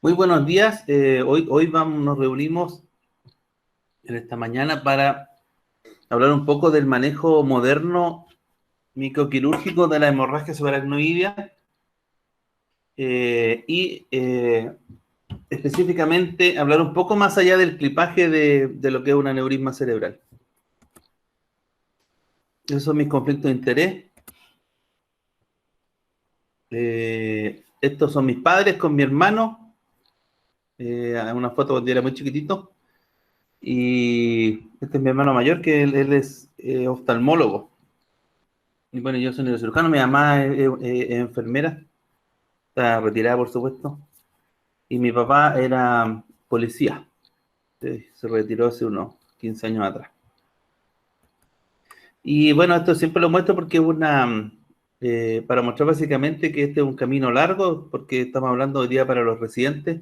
Muy buenos días. Hoy nos reunimos en esta mañana para hablar un poco del manejo moderno microquirúrgico de la hemorragia subaracnoidea y específicamente hablar un poco más allá del clipaje de lo que es un aneurisma cerebral. Esos son mis conflictos de interés. Estos son mis padres con mi hermano. Una foto cuando yo era muy chiquitito. Y este es mi hermano mayor, que él es oftalmólogo. Y bueno, yo soy neurocirujano, mi mamá es enfermera, está retirada por supuesto, y mi papá era policía, se retiró hace unos 15 años atrás. Y bueno, esto siempre lo muestro porque es para mostrar básicamente que este es un camino largo, porque estamos hablando hoy día para los residentes,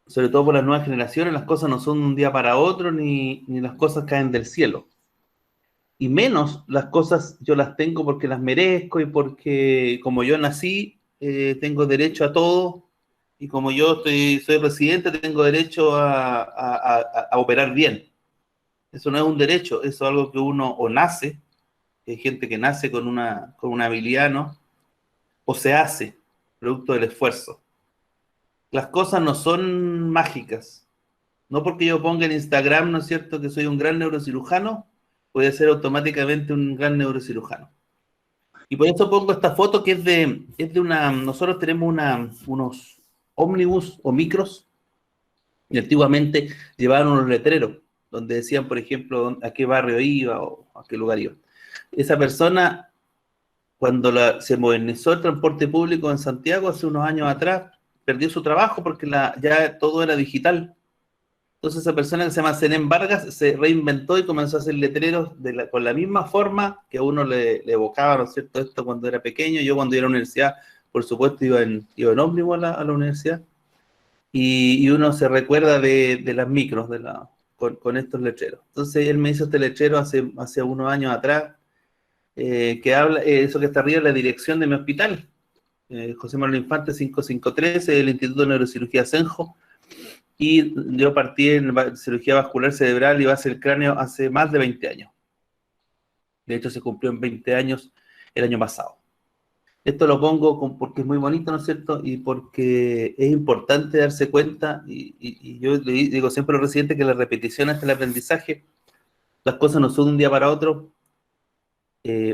sobre todo por las nuevas generaciones. Las cosas no son de un día para otro, ni las cosas caen del cielo. Y menos las cosas yo las tengo porque las merezco y porque como yo nací, tengo derecho a todo, y como yo soy residente, tengo derecho a operar bien. Eso no es un derecho, eso es algo que uno o nace, hay gente que nace con una habilidad, ¿no? O se hace, producto del esfuerzo. Las cosas no son mágicas. No porque yo ponga en Instagram, ¿no es cierto?, que soy un gran neurocirujano, puede ser automáticamente un gran neurocirujano. Y por eso pongo esta foto que es de una... Nosotros tenemos unos ómnibus o micros, y antiguamente llevaban unos letreros, donde decían, por ejemplo, a qué barrio iba o a qué lugar iba. Esa persona, cuando se modernizó el transporte público en Santiago hace unos años atrás, perdió su trabajo porque ya todo era digital. Entonces esa persona que se llama Zenén Vargas se reinventó y comenzó a hacer letreros con la misma forma que a uno le evocaba, ¿no es cierto?, esto cuando era pequeño. Yo cuando iba a la universidad, por supuesto, iba en ómnibus a la universidad, y uno se recuerda de las micros con estos letreros. Entonces él me hizo este letrero hace unos años atrás, que habla, eso que está arriba es la dirección de mi hospital, José Manuel Infante 553, el Instituto de Neurocirugía Senjo. Y yo partí en cirugía vascular cerebral y base del cráneo hace más de 20 años. De hecho, se cumplió en 20 años el año pasado. Esto lo pongo porque es muy bonito, ¿no es cierto? Y porque es importante darse cuenta, y yo le digo siempre a los residentes que la repetición es el aprendizaje. Las cosas no son de un día para otro.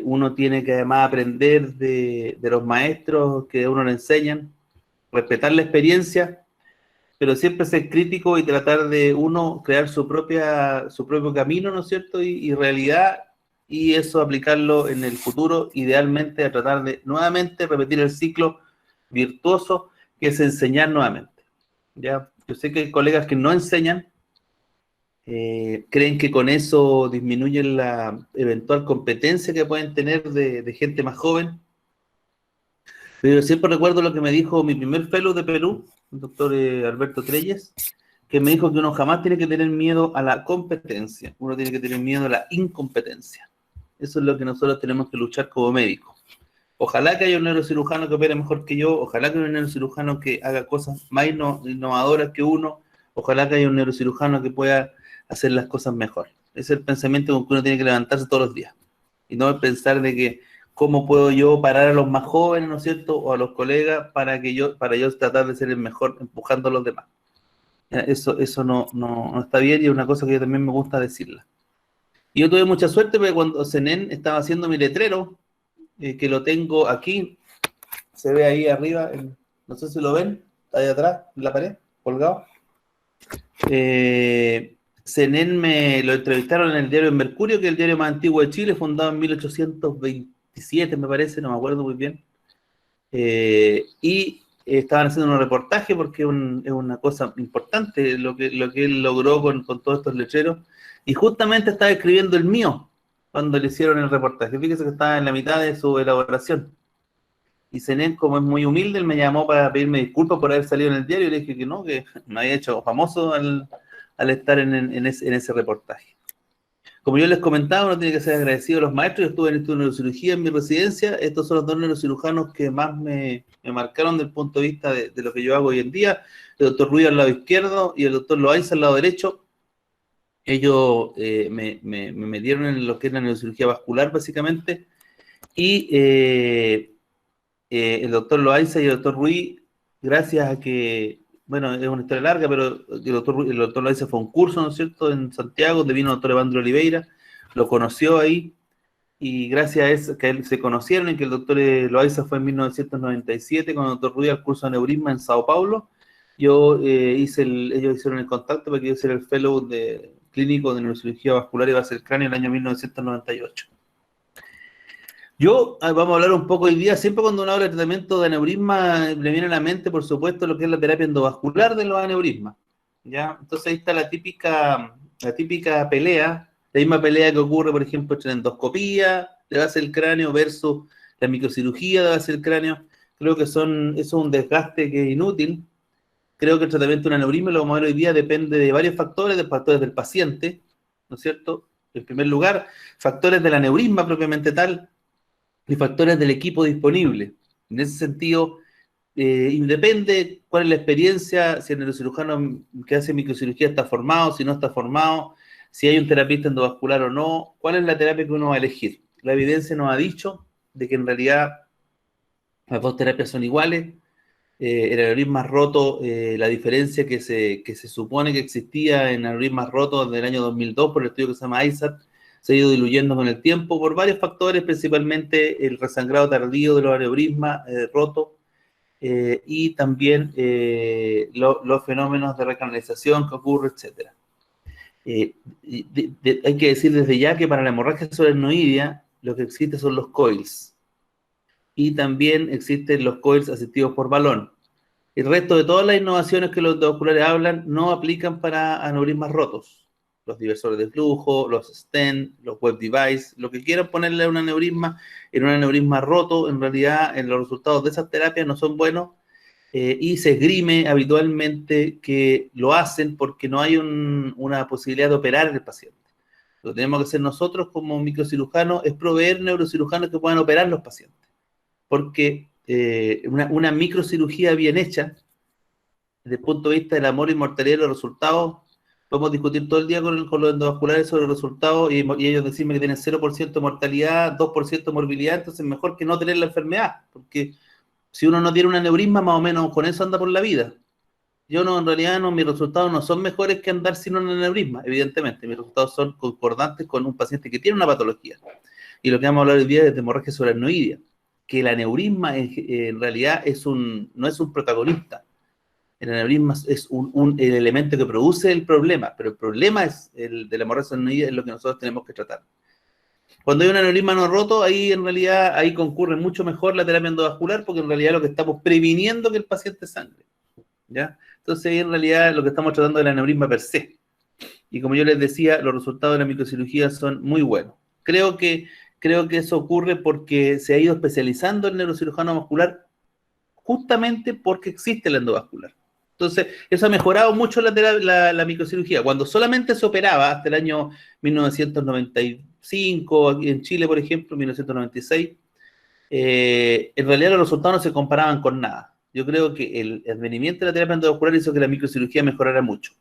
Uno tiene que además aprender de los maestros que a uno le enseñan, respetar la experiencia, pero siempre ser crítico y tratar de uno crear su propio camino, ¿no es cierto?, y realidad, y eso aplicarlo en el futuro, idealmente a tratar de nuevamente repetir el ciclo virtuoso que es enseñar nuevamente. ¿Ya? Yo sé que hay colegas que no enseñan, creen que con eso disminuyen la eventual competencia que pueden tener de gente más joven. Pero siempre recuerdo lo que me dijo mi primer fellow de Perú, el doctor Alberto Treyes, que me dijo que uno jamás tiene que tener miedo a la competencia, uno tiene que tener miedo a la incompetencia. Eso es lo que nosotros tenemos que luchar como médicos. Ojalá que haya un neurocirujano que opere mejor que yo, ojalá que haya un neurocirujano que haga cosas más innovadoras que uno, ojalá que haya un neurocirujano que pueda hacer las cosas mejor. Ese es el pensamiento con que uno tiene que levantarse todos los días. Y no pensar de que cómo puedo yo parar a los más jóvenes, ¿no es cierto?, o a los colegas para yo tratar de ser el mejor empujando a los demás. Eso no está bien, y es una cosa que yo también me gusta decirla. Y yo tuve mucha suerte porque cuando Zenén estaba haciendo mi letrero, que lo tengo aquí, se ve ahí arriba, no sé si lo ven, está ahí atrás, en la pared, colgado. Zenén me lo entrevistaron en el diario El Mercurio, que es el diario más antiguo de Chile, fundado en 1827, me parece, no me acuerdo muy bien. Y estaban haciendo un reportaje porque es una cosa importante lo que él logró con todos estos letreros, y justamente estaba escribiendo el mío cuando le hicieron el reportaje. Fíjese que estaba en la mitad de su elaboración, y Zenén, como es muy humilde, él me llamó para pedirme disculpas por haber salido en el diario, y le dije que no, que me había hecho famoso al estar en ese reportaje. Como yo les comentaba, uno tiene que ser agradecido a los maestros. Yo estuve en el Instituto de Neurocirugía en mi residencia. Estos son los dos neurocirujanos que más me marcaron desde el punto de vista de lo que yo hago hoy en día. El doctor Ruiz al lado izquierdo y el doctor Loaiza al lado derecho. Ellos me metieron en lo que es la neurocirugía vascular, básicamente. Y el doctor Loaiza y el doctor Ruiz, gracias a que, bueno, es una historia larga, pero el doctor Loaiza fue a un curso, ¿no es cierto?, en Santiago, donde vino el doctor Evandro Oliveira, lo conoció ahí, y gracias a eso, que él se conocieron, y que el doctor Loaiza fue en 1997 con el doctor Ruiz al curso de aneurisma en Sao Paulo. Ellos hicieron el contacto para que yo hiciera el fellow clínico de neurocirugía vascular y base del cráneo en el año 1998. Vamos a hablar un poco hoy día. Siempre cuando uno habla de tratamiento de aneurisma, le viene a la mente, por supuesto, lo que es la terapia endovascular de los aneurismas, ¿ya? Entonces ahí está la típica pelea, la misma pelea que ocurre, por ejemplo, entre la endoscopía de base del cráneo versus la microcirugía de base del cráneo. Creo que eso es un desgaste que es inútil. Creo que el tratamiento de un aneurisma, lo vamos a ver hoy día, depende de varios factores del paciente, ¿no es cierto? En primer lugar, factores del aneurisma propiamente tal, y factores del equipo disponible. En ese sentido, depende cuál es la experiencia, si el neurocirujano que hace microcirugía está formado, si no está formado, si hay un terapista endovascular o no, cuál es la terapia que uno va a elegir. La evidencia nos ha dicho de que en realidad las dos terapias son iguales. El aneurisma roto, la diferencia que se supone que existía en aneurismas rotos desde el año 2002 por el estudio que se llama ISAT, se ha ido diluyendo con el tiempo por varios factores, principalmente el resangrado tardío de los aneurismas rotos, y también los fenómenos de recanalización que ocurre, etc. Hay que decir desde ya que para la hemorragia subaracnoidea lo que existe son los coils, y también existen los coils asistidos por balón. El resto de todas las innovaciones que los endovasculares hablan no aplican para aneurismas rotos. Los diversores de flujo, los stent, los web device, lo que quieran ponerle a un aneurisma roto, en realidad en los resultados de esas terapias no son buenos, y se esgrime habitualmente que lo hacen porque no hay una posibilidad de operar en el paciente. Lo que tenemos que hacer nosotros como microcirujanos es proveer neurocirujanos que puedan operar los pacientes. Porque una microcirugía bien hecha, desde el punto de vista del amor y mortalidad de los resultados, podemos discutir todo el día con los endovasculares sobre los resultados y ellos decirme que tienen 0% de mortalidad, 2% de morbilidad, entonces mejor que no tener la enfermedad, porque si uno no tiene un aneurisma, más o menos con eso anda por la vida. En realidad mis resultados no son mejores que andar sin un aneurisma, evidentemente, mis resultados son concordantes con un paciente que tiene una patología. Y lo que vamos a hablar hoy día es de hemorragia subaracnoidea, que el aneurisma en realidad no es un protagonista. El aneurisma es el elemento que produce el problema, pero el problema es el de la hemorragia subaracnoidea, es lo que nosotros tenemos que tratar. Cuando hay un aneurisma no roto, ahí concurre mucho mejor la terapia endovascular, porque en realidad lo que estamos previniendo que el paciente sangre, ¿ya? Entonces ahí en realidad lo que estamos tratando es el aneurisma per se. Y como yo les decía, los resultados de la microcirugía son muy buenos. Creo que eso ocurre porque se ha ido especializando el neurocirujano vascular justamente porque existe el endovascular. Entonces, eso ha mejorado mucho la microcirugía. Cuando solamente se operaba hasta el año 1995, aquí en Chile, por ejemplo, 1996, en realidad los resultados no se comparaban con nada. Yo creo que el advenimiento de la terapia endovascular hizo que la microcirugía mejorara mucho.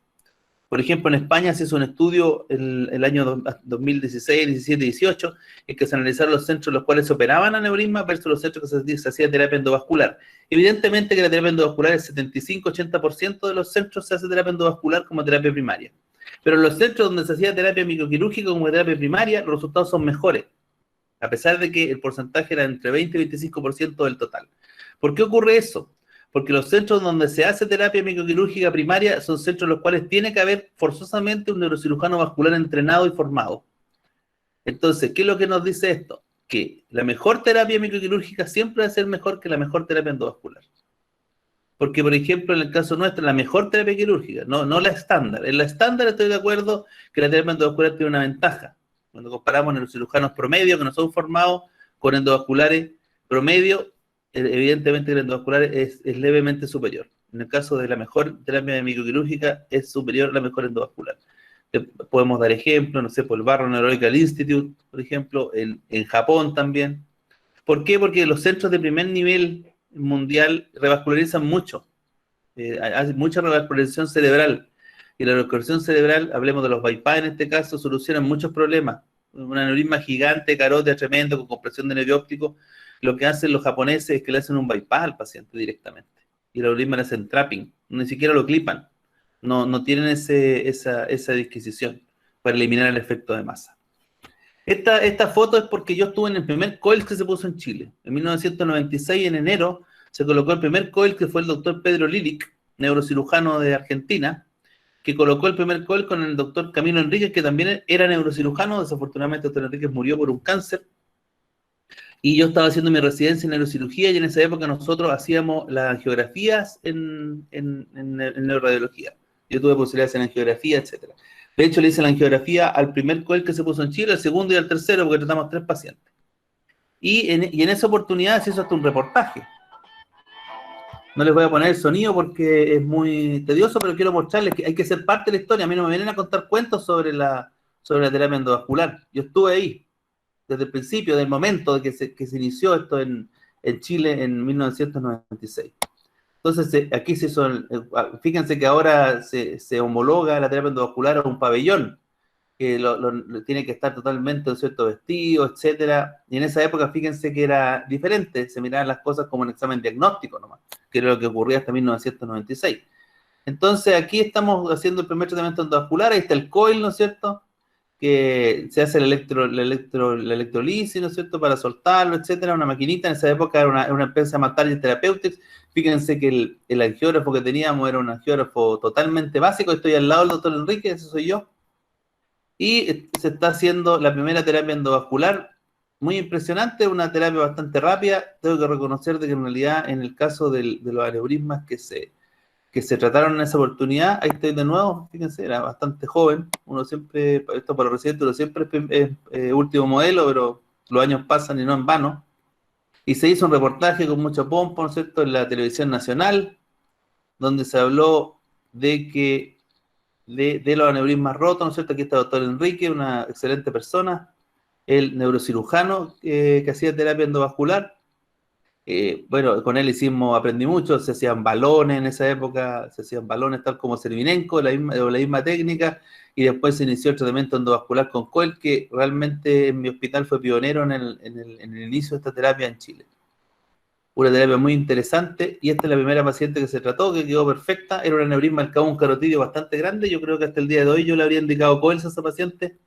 Por ejemplo, en España se hizo un estudio el año 2016, 17, 18, en que se analizaron los centros en los cuales se operaban aneurismas versus los centros que se hacía terapia endovascular. Evidentemente que la terapia endovascular, el 75-80% de los centros se hace terapia endovascular como terapia primaria. Pero en los centros donde se hacía terapia microquirúrgica como terapia primaria, los resultados son mejores, a pesar de que el porcentaje era entre 20 y 25% del total. ¿Por qué ocurre eso? Porque los centros donde se hace terapia microquirúrgica primaria son centros en los cuales tiene que haber forzosamente un neurocirujano vascular entrenado y formado. Entonces, ¿qué es lo que nos dice esto? Que la mejor terapia microquirúrgica siempre va a ser mejor que la mejor terapia endovascular. Porque, por ejemplo, en el caso nuestro, la mejor terapia quirúrgica, no la estándar. En la estándar estoy de acuerdo que la terapia endovascular tiene una ventaja. Cuando comparamos neurocirujanos promedio que no son formados con endovasculares promedio, evidentemente el endovascular es levemente superior. En el caso de la mejor terapia microquirúrgica es superior a la mejor endovascular. Podemos dar ejemplos, no sé, por el Barrow Neurological Institute, por ejemplo, en Japón también. ¿Por qué? Porque los centros de primer nivel mundial revascularizan mucho. Hay mucha revascularización cerebral. Y la revascularización cerebral, hablemos de los bypass en este caso, solucionan muchos problemas. Un aneurisma gigante, carótida, tremendo, con compresión de nervio óptico, lo que hacen los japoneses es que le hacen un bypass al paciente directamente. Y el aneurisma le hacen trapping, ni siquiera lo clipan. No tienen esa disquisición para eliminar el efecto de masa. Esta foto es porque yo estuve en el primer coil que se puso en Chile. En 1996, en enero, se colocó el primer coil, que fue el doctor Pedro Lilic, neurocirujano de Argentina, que colocó el primer coil con el doctor Camilo Enríquez, que también era neurocirujano. Desafortunadamente, el doctor Enríquez murió por un cáncer. Y yo estaba haciendo mi residencia en neurocirugía, y en esa época nosotros hacíamos las angiografías en neuroradiología. Yo tuve posibilidad de hacer angiografía, etcétera. De hecho, le hice la angiografía al primer coil que se puso en Chile, al segundo y al tercero, porque tratamos 3 pacientes. Y en esa oportunidad se hizo hasta un reportaje. No les voy a poner el sonido porque es muy tedioso, pero quiero mostrarles que hay que ser parte de la historia. A mí no me vienen a contar cuentos sobre la terapia endovascular. Yo estuve ahí desde el principio, del momento de que se inició esto en Chile en 1996. Entonces, aquí se hizo, fíjense que ahora se homologa la terapia endovascular a un pabellón, que tiene que estar totalmente, ¿no es cierto?, vestido, etcétera. Y en esa época, fíjense que era diferente, se miraban las cosas como un examen diagnóstico nomás, que era lo que ocurría hasta 1996. Entonces, aquí estamos haciendo el primer tratamiento endovascular, ahí está el coil, ¿no es cierto?, que se hace la electrolisis, ¿no es cierto?, para soltarlo, etcétera, una maquinita. En esa época era una empresa Target Therapeutics. Fíjense que el angiógrafo que teníamos era un angiógrafo totalmente básico. Estoy al lado del doctor Enrique, ese soy yo. Y se está haciendo la primera terapia endovascular, muy impresionante, una terapia bastante rápida. Tengo que reconocer de que en realidad, en el caso de los aneurismas que se trataron en esa oportunidad, ahí estoy de nuevo, fíjense, era bastante joven. Uno siempre, esto para los residentes, uno siempre es último modelo, pero los años pasan y no en vano. Y se hizo un reportaje con mucho pompa, ¿no es cierto?, en la televisión nacional, donde se habló de los aneurismas rotos, ¿no es cierto? Aquí está el doctor Enrique, una excelente persona, el neurocirujano que hacía terapia endovascular. Bueno, con él aprendí mucho. Se hacían balones en esa época, se hacían balones tal como Servinenco, la misma técnica, y después se inició el tratamiento endovascular con coil, que realmente en mi hospital fue pionero en el inicio de esta terapia en Chile. Una terapia muy interesante, y esta es la primera paciente que se trató, que quedó perfecta. Era un aneurisma del cabo carotidio bastante grande. Yo creo que hasta el día de hoy yo le habría indicado coil a esa paciente.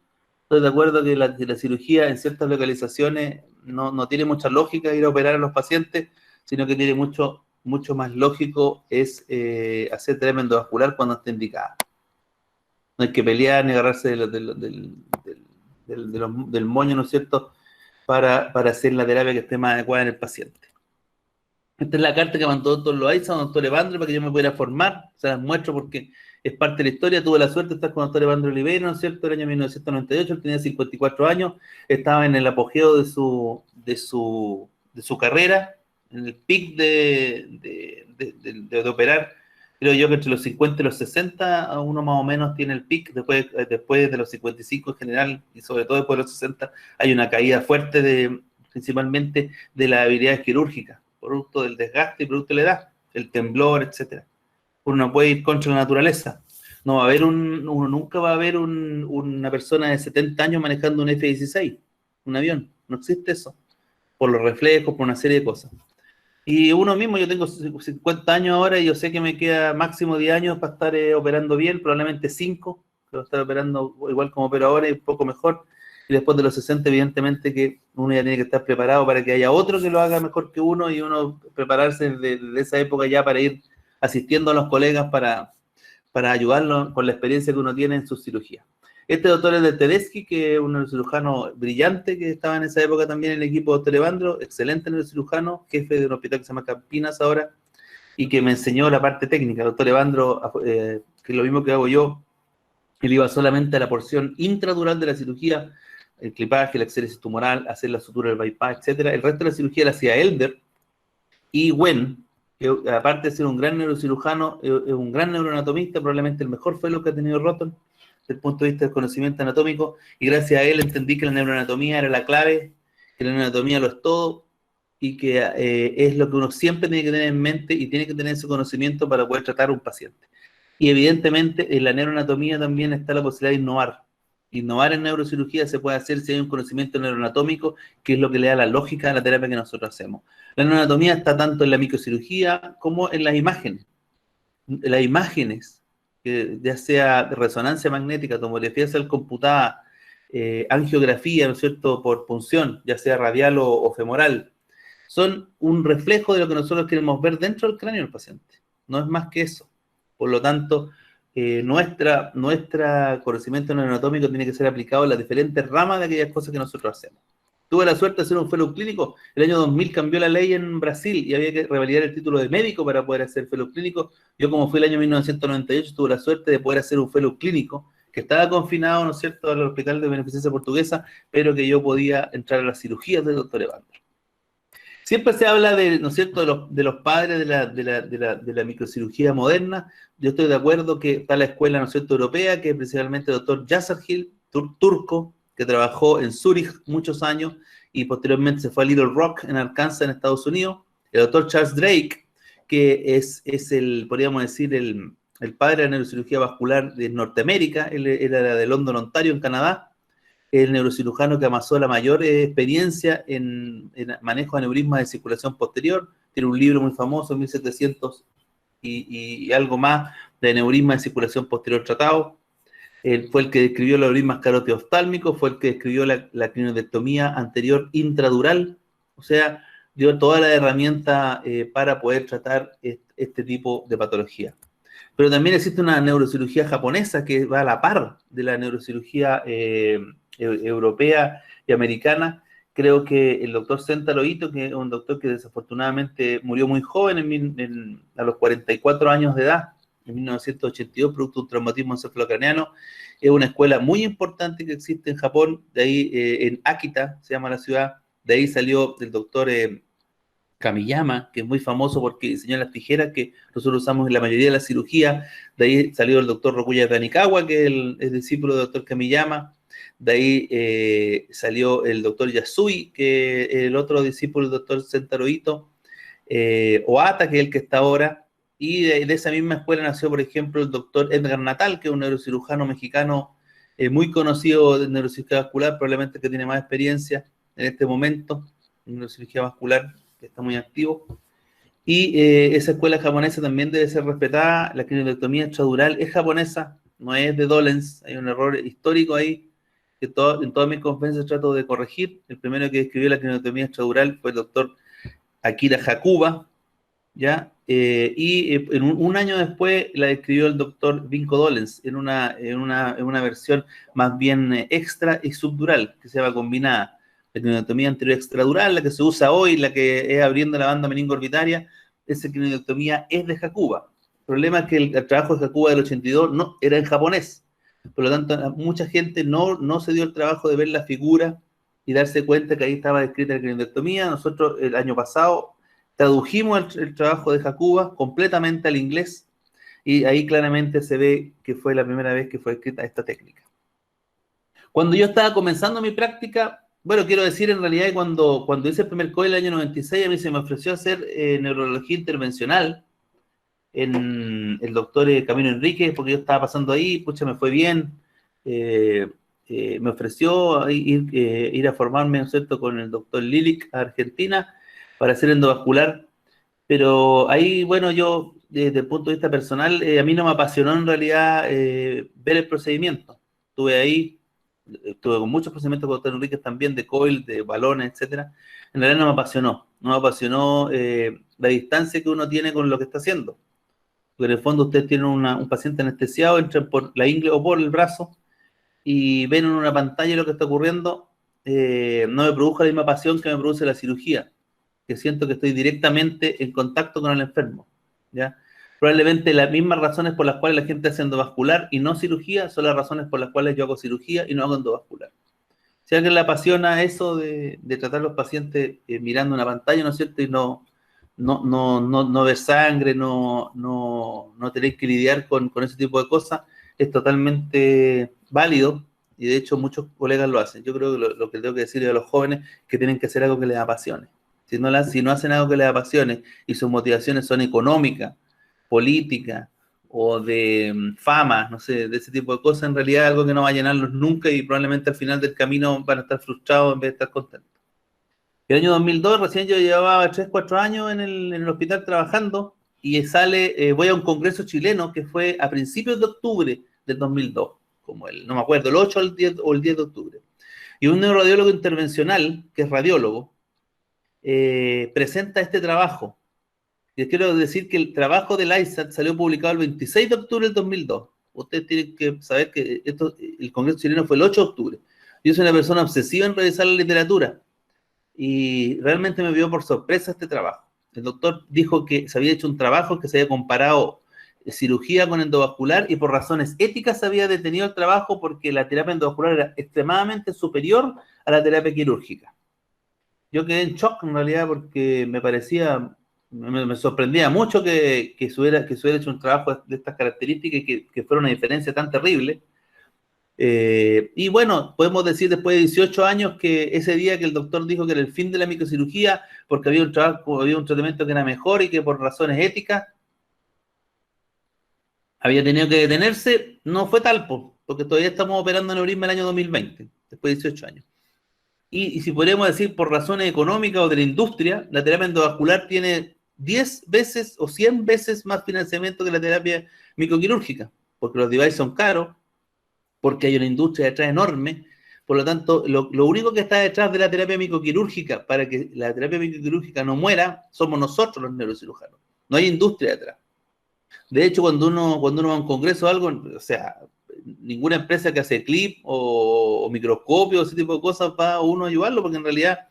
Estoy de acuerdo que la cirugía en ciertas localizaciones no tiene mucha lógica ir a operar a los pacientes, sino que tiene mucho más lógico es hacer terapia endovascular cuando esté indicada. No hay que pelear ni agarrarse del moño, ¿no es cierto?, para hacer la terapia que esté más adecuada en el paciente. Esta es la carta que mandó doctor Loaiza a doctor Evandro para que yo me pudiera formar. Se las muestro porque es parte de la historia. Tuve la suerte de estar con el doctor Evandro Oliveira, ¿no es cierto?, el año 1998. Él tenía 54 años, estaba en el apogeo de su carrera, en el pic de operar. Creo yo que entre los 50 y los 60 uno más o menos tiene el pic. Después de los 55 en general, y sobre todo después de los 60, hay una caída fuerte principalmente de las habilidades quirúrgicas, producto del desgaste y producto de la edad, el temblor, etcétera. Uno no puede ir contra la naturaleza. No va a haber uno nunca va a ver una persona de 70 años manejando un F-16, un avión. No existe eso. Por los reflejos, por una serie de cosas. Y uno mismo, yo tengo 50 años ahora y yo sé que me queda máximo 10 años para estar operando bien, probablemente 5, pero estar operando igual como opero ahora y un poco mejor. Y después de los 60, evidentemente que uno ya tiene que estar preparado para que haya otro que lo haga mejor que uno, y uno prepararse desde esa época ya para ir asistiendo a los colegas para ayudarlos con la experiencia que uno tiene en su cirugía. Este doctor es de Tedeschi, que es un neurocirujano brillante que estaba en esa época también en el equipo de doctor Evandro, excelente neurocirujano, jefe de un hospital que se llama Campinas ahora, y que me enseñó la parte técnica. El doctor Evandro, que es lo mismo que hago yo, él iba solamente a la porción intradural de la cirugía, el clipaje, la exéresis tumoral, hacer la sutura del bypass, etcétera. El resto de la cirugía la hacía Elder y Wen, que aparte de ser un gran neurocirujano, es un gran neuroanatomista, probablemente el mejor fellow que ha tenido Roton. desde el punto de vista del conocimiento anatómico, y gracias a él entendí que la neuroanatomía era la clave, que la neuroanatomía lo es todo, y que es lo que uno siempre tiene que tener en mente y tiene que tener ese conocimiento para poder tratar a un paciente. Y evidentemente en la neuroanatomía también está la posibilidad de innovar. Innovar en neurocirugía se puede hacer si hay un conocimiento neuroanatómico, que es lo que le da la lógica a la terapia que nosotros hacemos. La neuroanatomía está tanto en la microcirugía como en las imágenes. Las imágenes, ya sea de resonancia magnética, tomografía celular computada, angiografía, ¿no es cierto?, por punción, ya sea radial o femoral, son un reflejo de lo que nosotros queremos ver dentro del cráneo del paciente. No es más que eso. Por lo tanto, nuestra conocimiento neuroanatómico tiene que ser aplicado en las diferentes ramas de aquellas cosas que nosotros hacemos. Tuve la suerte de hacer un fellow clínico. El año 2000 cambió la ley en Brasil y había que revalidar el título de médico para poder hacer fellow clínico. Yo, como fui el año 1998, tuve la suerte de poder hacer un fellow clínico que estaba confinado, ¿no es cierto?, al Hospital de Beneficencia Portuguesa, pero que yo podía entrar a las cirugías del doctor Evander. Siempre se habla de, ¿no es cierto?, de los padres de la microcirugía moderna. Yo estoy de acuerdo que está la escuela, ¿no es cierto?, europea, que es principalmente el doctor Yasargil, turco, que trabajó en Zúrich muchos años y posteriormente se fue a Little Rock, en Arkansas, en Estados Unidos. El doctor Charles Drake, que es el, podríamos decir, el padre de la neurocirugía vascular de Norteamérica. Él era de London, Ontario, en Canadá. El neurocirujano que amasó la mayor experiencia en manejo de aneurismas de circulación posterior. Tiene un libro muy famoso, 1700 y algo más, de aneurisma de circulación posterior tratado. Él fue el que describió el aneurisma carotidoftálmico, fue el que describió la clinodectomía anterior intradural, o sea, dio toda la herramienta para poder tratar este tipo de patología. Pero también existe una neurocirugía japonesa que va a la par de la neurocirugía europea y americana. Creo que el doctor Sentaro Ito, que es un doctor que desafortunadamente murió muy joven, a los 44 años de edad, en 1982, producto de un traumatismo encefalocraneano, es una escuela muy importante que existe en Japón. De ahí, en Akita, se llama la ciudad, de ahí salió el doctor Kamiyama, que es muy famoso porque diseñó las tijeras que nosotros usamos en la mayoría de la cirugía. De ahí salió el doctor Rokuya Tanikawa, que es discípulo del doctor Kamiyama. De ahí salió el doctor Yasui, que es el otro discípulo del doctor Sentaro Ito. Oata, que es el que está ahora. Y de esa misma escuela nació, por ejemplo, el doctor Edgar Natal, que es un neurocirujano mexicano muy conocido de neurocirugía vascular, probablemente que tiene más experiencia en este momento en neurocirugía vascular, que está muy activo. Y esa escuela japonesa también debe ser respetada. La clinodectomía extradural es japonesa, no es de Dolenz. Hay un error histórico ahí que en todas mis conferencias trato de corregir. El primero que escribió la clinodectomía extradural fue el doctor Akira Hakuba, ¿ya? Y en un año después la escribió el doctor Vinko Dolenz en una versión más bien extra y subdural, que se llama combinada. La clinodectomía anterior extradural, la que se usa hoy, la que es abriendo la banda meningo-orbitaria, esa clinodectomía es de Hakuba. El problema es que el trabajo de Hakuba del 82 no, era en japonés. Por lo tanto, mucha gente no se dio el trabajo de ver la figura y darse cuenta que ahí estaba descrita la clinodectomía. Nosotros el año pasado tradujimos el trabajo de Hakuba completamente al inglés y ahí claramente se ve que fue la primera vez que fue escrita esta técnica. Cuando yo estaba comenzando mi práctica, bueno, quiero decir en realidad que cuando hice el primer COE el año 96, a mí se me ofreció hacer neurología intervencional en el doctor Camilo Enrique, porque yo estaba pasando ahí, pucha, me fue bien. Me ofreció ir a formarme, ¿no es cierto?, con el doctor Lilich a Argentina para hacer endovascular, pero ahí, bueno, yo, desde el punto de vista personal, a mí no me apasionó en realidad ver el procedimiento. Estuve con muchos procedimientos con el doctor Enríquez también, de coil, de balones, etcétera. En realidad no me apasionó la distancia que uno tiene con lo que está haciendo. Porque en el fondo usted tiene un paciente anestesiado, entran por la ingle o por el brazo y ven en una pantalla lo que está ocurriendo. No me produjo la misma pasión que me produce la cirugía, que siento que estoy directamente en contacto con el enfermo, ¿ya? Probablemente las mismas razones por las cuales la gente hace endovascular y no cirugía son las razones por las cuales yo hago cirugía y no hago endovascular. Si a alguien le apasiona eso de tratar a los pacientes mirando una pantalla, ¿no es cierto?, y no ver sangre, no tener que lidiar con ese tipo de cosas, es totalmente válido, y de hecho muchos colegas lo hacen. Yo creo que lo que tengo que decirle a los jóvenes es que tienen que hacer algo que les apasione. Si no hacen algo que les apasione y sus motivaciones son económicas, políticas o de fama, no sé, de ese tipo de cosas, en realidad es algo que no va a llenarlos nunca y probablemente al final del camino van a estar frustrados en vez de estar contentos. El año 2002, recién yo llevaba 3, 4 años en el hospital trabajando y voy a un congreso chileno que fue a principios de octubre del 2002, como no me acuerdo, el 8 o el 10 de octubre. Y un neuroradiólogo intervencional, que es radiólogo, presenta este trabajo. Les quiero decir que el trabajo del ISAT salió publicado el 26 de octubre del 2002. Ustedes tienen que saber que el congreso chileno fue el 8 de octubre. Yo soy una persona obsesiva en revisar la literatura. Y realmente me vio por sorpresa este trabajo. El doctor dijo que se había hecho un trabajo que se había comparado cirugía con endovascular y por razones éticas se había detenido el trabajo porque la terapia endovascular era extremadamente superior a la terapia quirúrgica. Yo quedé en shock en realidad porque me sorprendía mucho que se hubiera hecho un trabajo de estas características y que fuera una diferencia tan terrible. Y bueno, podemos decir después de 18 años que ese día que el doctor dijo que era el fin de la microcirugía porque había un tratamiento que era mejor y que por razones éticas había tenido que detenerse, no fue tal, porque todavía estamos operando aneurisma el año 2020, después de 18 años. Y si podríamos decir por razones económicas o de la industria, la terapia endovascular tiene 10 veces o 100 veces más financiamiento que la terapia microquirúrgica, porque los devices son caros, porque hay una industria detrás enorme. Por lo tanto, lo único que está detrás de la terapia microquirúrgica para que la terapia microquirúrgica no muera somos nosotros los neurocirujanos. No hay industria detrás. De hecho, cuando uno va a un congreso o algo, o sea, ninguna empresa que hace clip o microscopio o ese tipo de cosas va a uno a ayudarlo porque en realidad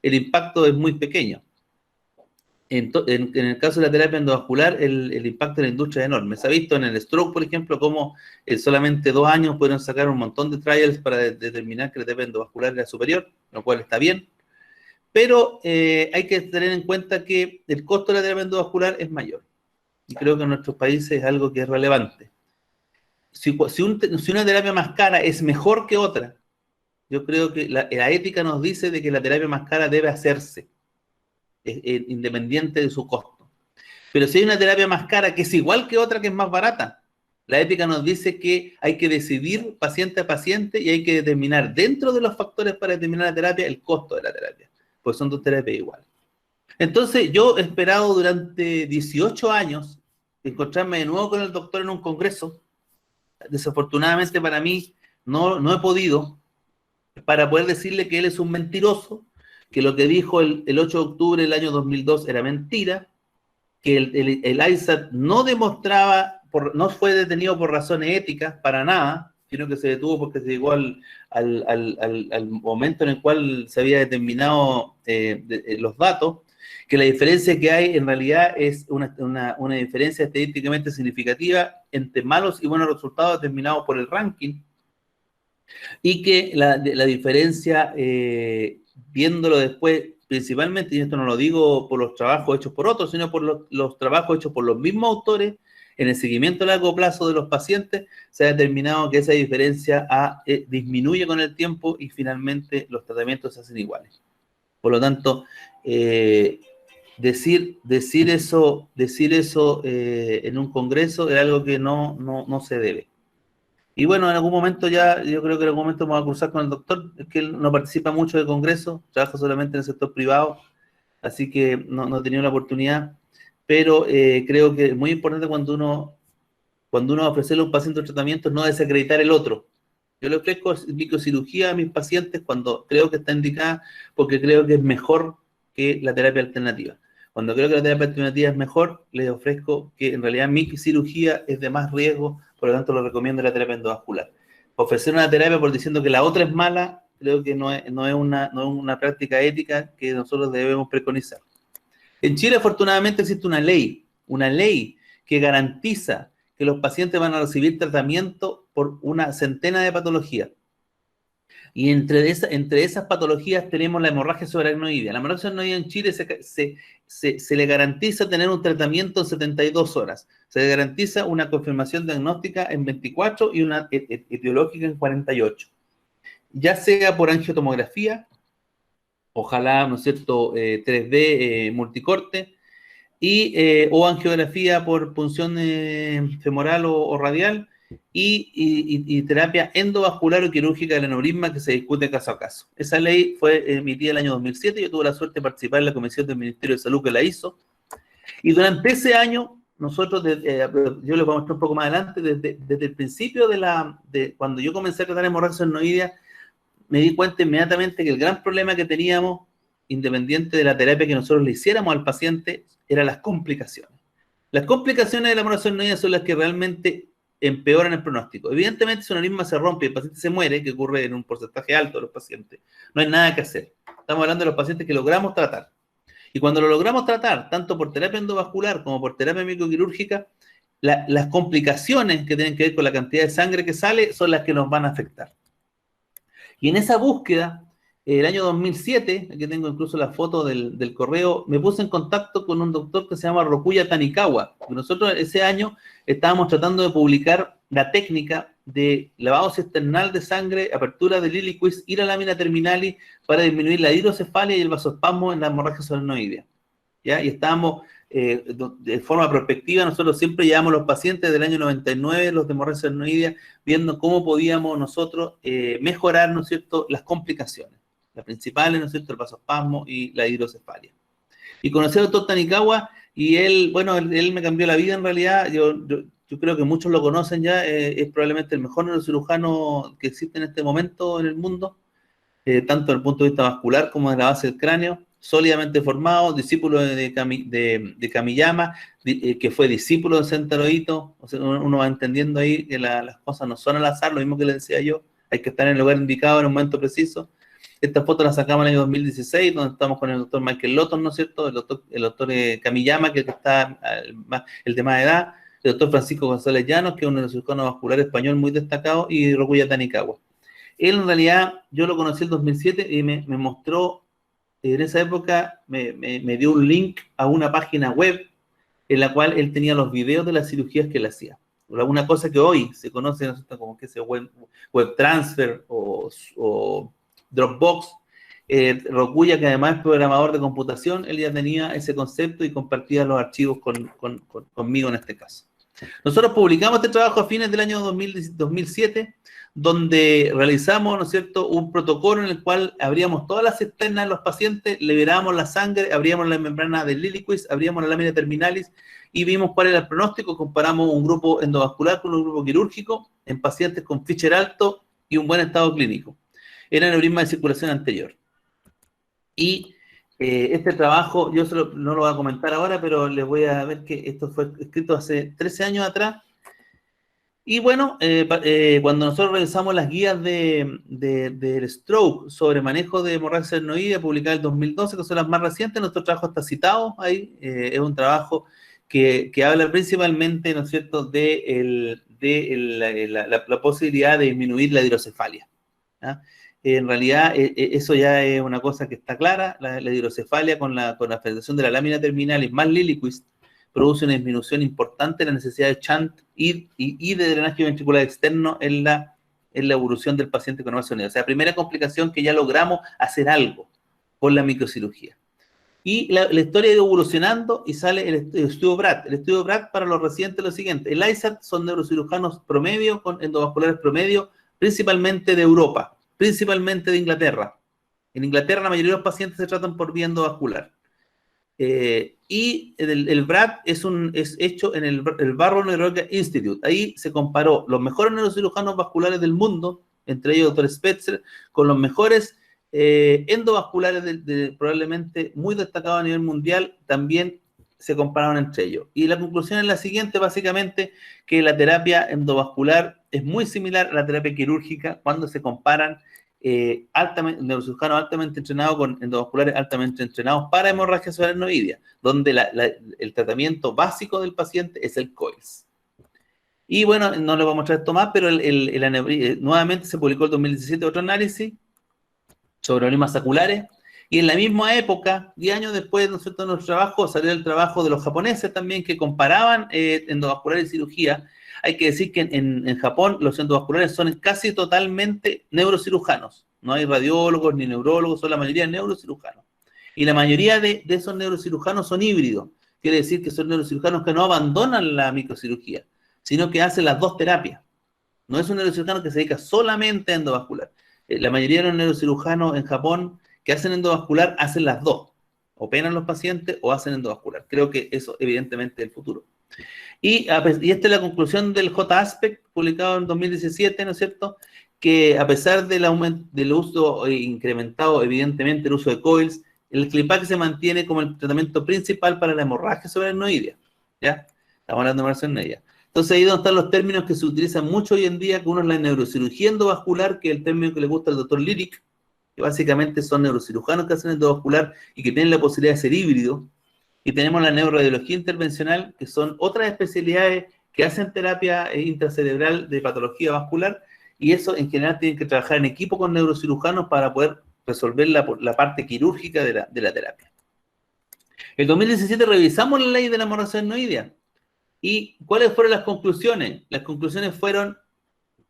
el impacto es muy pequeño. En el caso de la terapia endovascular, el impacto en la industria es enorme. Se ha visto en el stroke, por ejemplo, cómo en solamente 2 años pudieron sacar un montón de trials para determinar que la terapia endovascular era superior, lo cual está bien. Pero hay que tener en cuenta que el costo de la terapia endovascular es mayor. Y creo que en nuestros países es algo que es relevante. Si una terapia más cara es mejor que otra, yo creo que la ética nos dice de que la terapia más cara debe hacerse, independiente de su costo. Pero si hay una terapia más cara que es igual que otra que es más barata, la ética nos dice que hay que decidir paciente a paciente y hay que determinar dentro de los factores para determinar la terapia el costo de la terapia, pues son 2 terapias iguales. Entonces yo he esperado durante 18 años encontrarme de nuevo con el doctor en un congreso. Desafortunadamente para mí no he podido, para poder decirle que él es un mentiroso, que lo que dijo el 8 de octubre del año 2002 era mentira, que el ISAT no demostraba, no fue detenido por razones éticas, para nada, sino que se detuvo porque se llegó al momento en el cual se había determinado los datos, que la diferencia que hay en realidad es una diferencia estadísticamente significativa entre malos y buenos resultados determinados por el ranking, y que la diferencia, viéndolo después, principalmente, y esto no lo digo por los trabajos hechos por otros, sino por los trabajos hechos por los mismos autores, en el seguimiento a largo plazo de los pacientes, se ha determinado que esa diferencia disminuye con el tiempo y finalmente los tratamientos se hacen iguales. Por lo tanto, decir eso en un congreso es algo que no se debe. Y bueno, en algún momento yo creo que en algún momento vamos a cruzar con el doctor, es que él no participa mucho de congresos, trabaja solamente en el sector privado, así que no he tenido la oportunidad, pero creo que es muy importante cuando uno va a ofrecerle a un paciente un tratamiento, no desacreditar el otro. Yo le ofrezco microcirugía a mis pacientes cuando creo que está indicada, porque creo que es mejor que la terapia alternativa. Cuando creo que la terapia alternativa es mejor, les ofrezco que en realidad mi cirugía es de más riesgo, por lo tanto lo recomiendo la terapia endovascular. Ofrecer una terapia por diciendo que la otra es mala, creo que no es una práctica ética que nosotros debemos preconizar. En Chile, afortunadamente, existe una ley que garantiza que los pacientes van a recibir tratamiento por una centena de patologías. Y entre esas patologías tenemos la hemorragia subaracnoidea. La hemorragia subaracnoidea en Chile se le garantiza tener un tratamiento en 72 horas. Se garantiza una confirmación diagnóstica en 24 y una etiológica en 48. Ya sea por angiotomografía, ojalá, ¿no es cierto?, 3D multicorte, o angiografía por punción femoral o radial, y terapia endovascular o quirúrgica del aneurisma que se discute caso a caso. Esa ley fue emitida el año 2007, yo tuve la suerte de participar en la comisión del Ministerio de Salud que la hizo, y durante ese año, nosotros, yo les voy a mostrar un poco más adelante, desde el principio de cuando yo comencé a tratar hemorragia adenoidea, me di cuenta inmediatamente que el gran problema que teníamos, independiente de la terapia que nosotros le hiciéramos al paciente, eran las complicaciones. Las complicaciones de la hemorragia adenoidea son las que realmente empeoran el pronóstico. Evidentemente, si un aneurisma se rompe y el paciente se muere, que ocurre en un porcentaje alto de los pacientes, no hay nada que hacer. Estamos hablando de los pacientes que logramos tratar. Y cuando lo logramos tratar, tanto por terapia endovascular como por terapia microquirúrgica, las complicaciones que tienen que ver con la cantidad de sangre que sale son las que nos van a afectar. Y en esa búsqueda, el año 2007, aquí tengo incluso la foto del correo, me puse en contacto con un doctor que se llama Rokuya Tanikawa. Nosotros ese año estábamos tratando de publicar la técnica de lavado cisternal de sangre, apertura del iliquis y la lámina terminalis para disminuir la hidrocefalia y el vasoespasmo en la hemorragia solenoidea. ¿Ya? Y estábamos, de forma prospectiva, nosotros siempre llevamos los pacientes del año 99, los de hemorragia solenoidea, viendo cómo podíamos nosotros mejorar, ¿no es cierto?, las complicaciones. Las principales, ¿no es cierto?, el vasoespasmo y la hidrocefalia. Y conocí al doctor Tanikawa y él, bueno, él me cambió la vida en realidad. Yo creo que muchos lo conocen ya, es probablemente el mejor neurocirujano que existe en este momento en el mundo, tanto desde el punto de vista vascular como de la base del cráneo, sólidamente formado, discípulo de Kamiyama, que fue discípulo de Sentaro Ito. O sea, uno va entendiendo ahí que las cosas no son al azar, lo mismo que le decía yo, hay que estar en el lugar indicado en un momento preciso. Esta foto la sacamos en el año 2016, donde estamos con el doctor Michael Lotton, ¿no es cierto?, el doctor Kamiyama, que está el de más edad, el doctor Francisco González Llanos, que es un neurocirujano vascular español muy destacado, y Rokuya Tanikawa. Él, en realidad, yo lo conocí en el 2007 y me mostró, en esa época, me dio un link a una página web en la cual él tenía los videos de las cirugías que él hacía. Una cosa que hoy se conoce, ¿no es cierto?, como que ese web transfer o Dropbox. Rokuya, que además es programador de computación, él ya tenía ese concepto y compartía los archivos conmigo en este caso. Nosotros publicamos este trabajo a fines del año 2007, donde realizamos, ¿no es cierto?, un protocolo en el cual abríamos todas las cisternas de los pacientes, liberábamos la sangre, abríamos la membrana del iliquis, abríamos la lámina terminalis y vimos cuál era el pronóstico. Comparamos un grupo endovascular con un grupo quirúrgico en pacientes con Fischer alto y un buen estado clínico. Era aneurisma de circulación anterior. Y este trabajo, yo no lo voy a comentar ahora, pero les voy a ver que esto fue escrito hace 13 años atrás. Y bueno, cuando nosotros revisamos las guías del stroke sobre manejo de hemorragia adenoidea, publicada en el 2012, que son las más recientes, nuestro trabajo está citado ahí. Es un trabajo que habla principalmente, ¿no es cierto?, de la posibilidad de disminuir la hidrocefalia. ¿Ah? En realidad, eso ya es una cosa que está clara. La hidrocefalia con la afectación de la lámina terminal y más liliquis produce una disminución importante en la necesidad de shunt y de drenaje ventricular externo en la evolución del paciente con hemorragia adenoidea. O sea, primera complicación que ya logramos hacer algo con la microcirugía. Y la historia ha ido evolucionando y sale el estudio BRAT. El estudio BRAT para los residentes es lo siguiente. El ISAT son neurocirujanos promedio con endovasculares promedio, principalmente de Europa, principalmente de Inglaterra. En Inglaterra la mayoría de los pacientes se tratan por vía endovascular. Y el BRAT es hecho en el Barrow Neurological Institute. Ahí se comparó los mejores neurocirujanos vasculares del mundo, entre ellos el Dr. Spetzer, con los mejores endovasculares probablemente muy destacados a nivel mundial. También se compararon entre ellos. Y la conclusión es la siguiente, básicamente, que la terapia endovascular es muy similar a la terapia quirúrgica cuando se comparan neurocirujanos altamente entrenados con endovasculares altamente entrenados para hemorragia adenoidea, donde el tratamiento básico del paciente es el COILS. Y bueno, no les voy a mostrar esto más, pero nuevamente se publicó en 2017 otro análisis sobre aneurismas saculares, Y en la misma época, 10 años después, ¿no es cierto?, de nuestro trabajo, salió el trabajo de los japoneses también, que comparaban endovascular y cirugía. Hay que decir que en Japón los endovasculares son casi totalmente neurocirujanos. No hay radiólogos ni neurólogos, son la mayoría neurocirujanos. Y la mayoría de esos neurocirujanos son híbridos. Quiere decir que son neurocirujanos que no abandonan la microcirugía, sino que hacen las dos terapias. No es un neurocirujano que se dedica solamente a endovascular. La mayoría de los neurocirujanos en Japón que hacen endovascular hacen las dos. Operan los pacientes o hacen endovascular. Creo que eso evidentemente es el futuro. Y esta es la conclusión del J-Aspect, publicado en 2017, ¿no es cierto?, que a pesar del uso incrementado, evidentemente, el uso de coils, el CLIPAC se mantiene como el tratamiento principal para la hemorragia subaracnoidea, ¿ya? Estamos hablando de hemorragia subaracnoidea. Entonces, ahí donde están los términos que se utilizan mucho hoy en día, que uno es la neurocirugía endovascular, que es el término que le gusta al doctor Lirik, que básicamente son neurocirujanos que hacen endovascular y que tienen la posibilidad de ser híbridos. Y tenemos la neuroradiología intervencional, que son otras especialidades que hacen terapia intracerebral de patología vascular, y eso en general tienen que trabajar en equipo con neurocirujanos para poder resolver la parte quirúrgica de la terapia. En 2017 revisamos la ley de la hemorragia adenoidea. ¿Y cuáles fueron las conclusiones? Las conclusiones fueron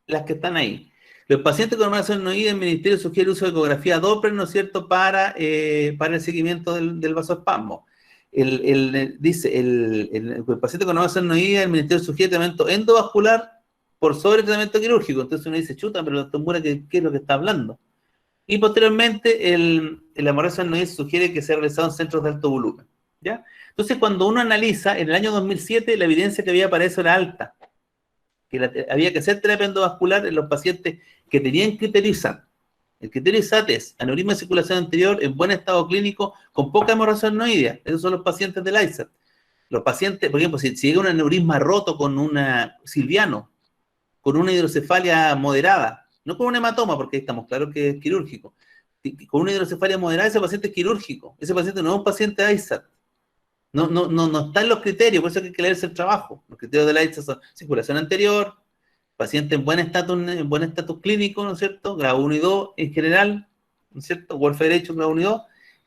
las que están ahí. Los pacientes con hemorragia adenoidea, el Ministerio sugiere el uso de ecografía Doppler, ¿no es cierto?, para el seguimiento del vasoespasmo. Dice, el paciente con hemorragia adenoidea, el Ministerio sugiere tratamiento endovascular por sobre tratamiento quirúrgico. Entonces uno dice, chuta, pero el doctor Mura, ¿qué es lo que está hablando? Y posteriormente, el hemorragia adenoidea sugiere que sea realizado en centros de alto volumen, ¿ya? Entonces, cuando uno analiza, en el año 2007, la evidencia que había para eso era alta, que había que hacer terapia endovascular en los pacientes que tenían criterio ISAT. El criterio ISAT es aneurisma de circulación anterior en buen estado clínico con poca hemorragia adenoidea. Esos son los pacientes del ISAT. Los pacientes, por ejemplo, si llega un aneurisma roto con una silviano, con una hidrocefalia moderada, no con un hematoma, porque ahí estamos claros que es quirúrgico, con una hidrocefalia moderada, ese paciente es quirúrgico. Ese paciente no es un paciente de ISAT. No está en los criterios, por eso hay que leerse el trabajo. Los criterios de la ISAT son circulación anterior, paciente en buen estatus clínico, ¿no es cierto?, grado 1 y 2 en general, ¿no es cierto?, welfare derecho, grado 1 y 2,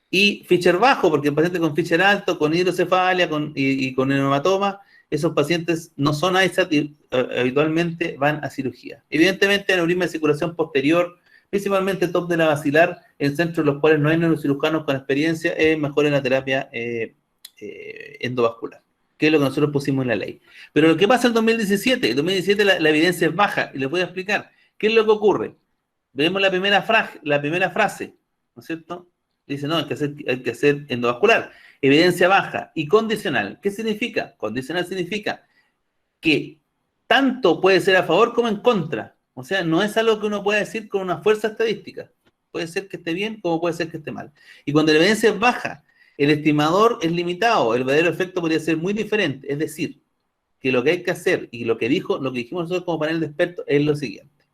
y Fischer bajo, porque el paciente con Fischer alto, con hidrocefalia y con hematoma, esos pacientes no son ISAT y habitualmente van a cirugía. Evidentemente, aneurisma de circulación posterior, principalmente top de la basilar, en centros en los cuales no hay neurocirujanos con experiencia, es mejor en la terapia endovascular, que es lo que nosotros pusimos en la ley. Pero lo que pasa en 2017, en 2017 la evidencia es baja, y les voy a explicar. ¿Qué es lo que ocurre? Vemos la primera frase, ¿no es cierto? Dice, no, hay que hacer endovascular. Evidencia baja y condicional. ¿Qué significa? Condicional significa que tanto puede ser a favor como en contra. O sea, no es algo que uno pueda decir con una fuerza estadística. Puede ser que esté bien como puede ser que esté mal. Y cuando la evidencia es baja, el estimador es limitado, el verdadero efecto podría ser muy diferente. Es decir, que lo que hay que hacer y lo que dijimos nosotros como panel de expertos es lo siguiente,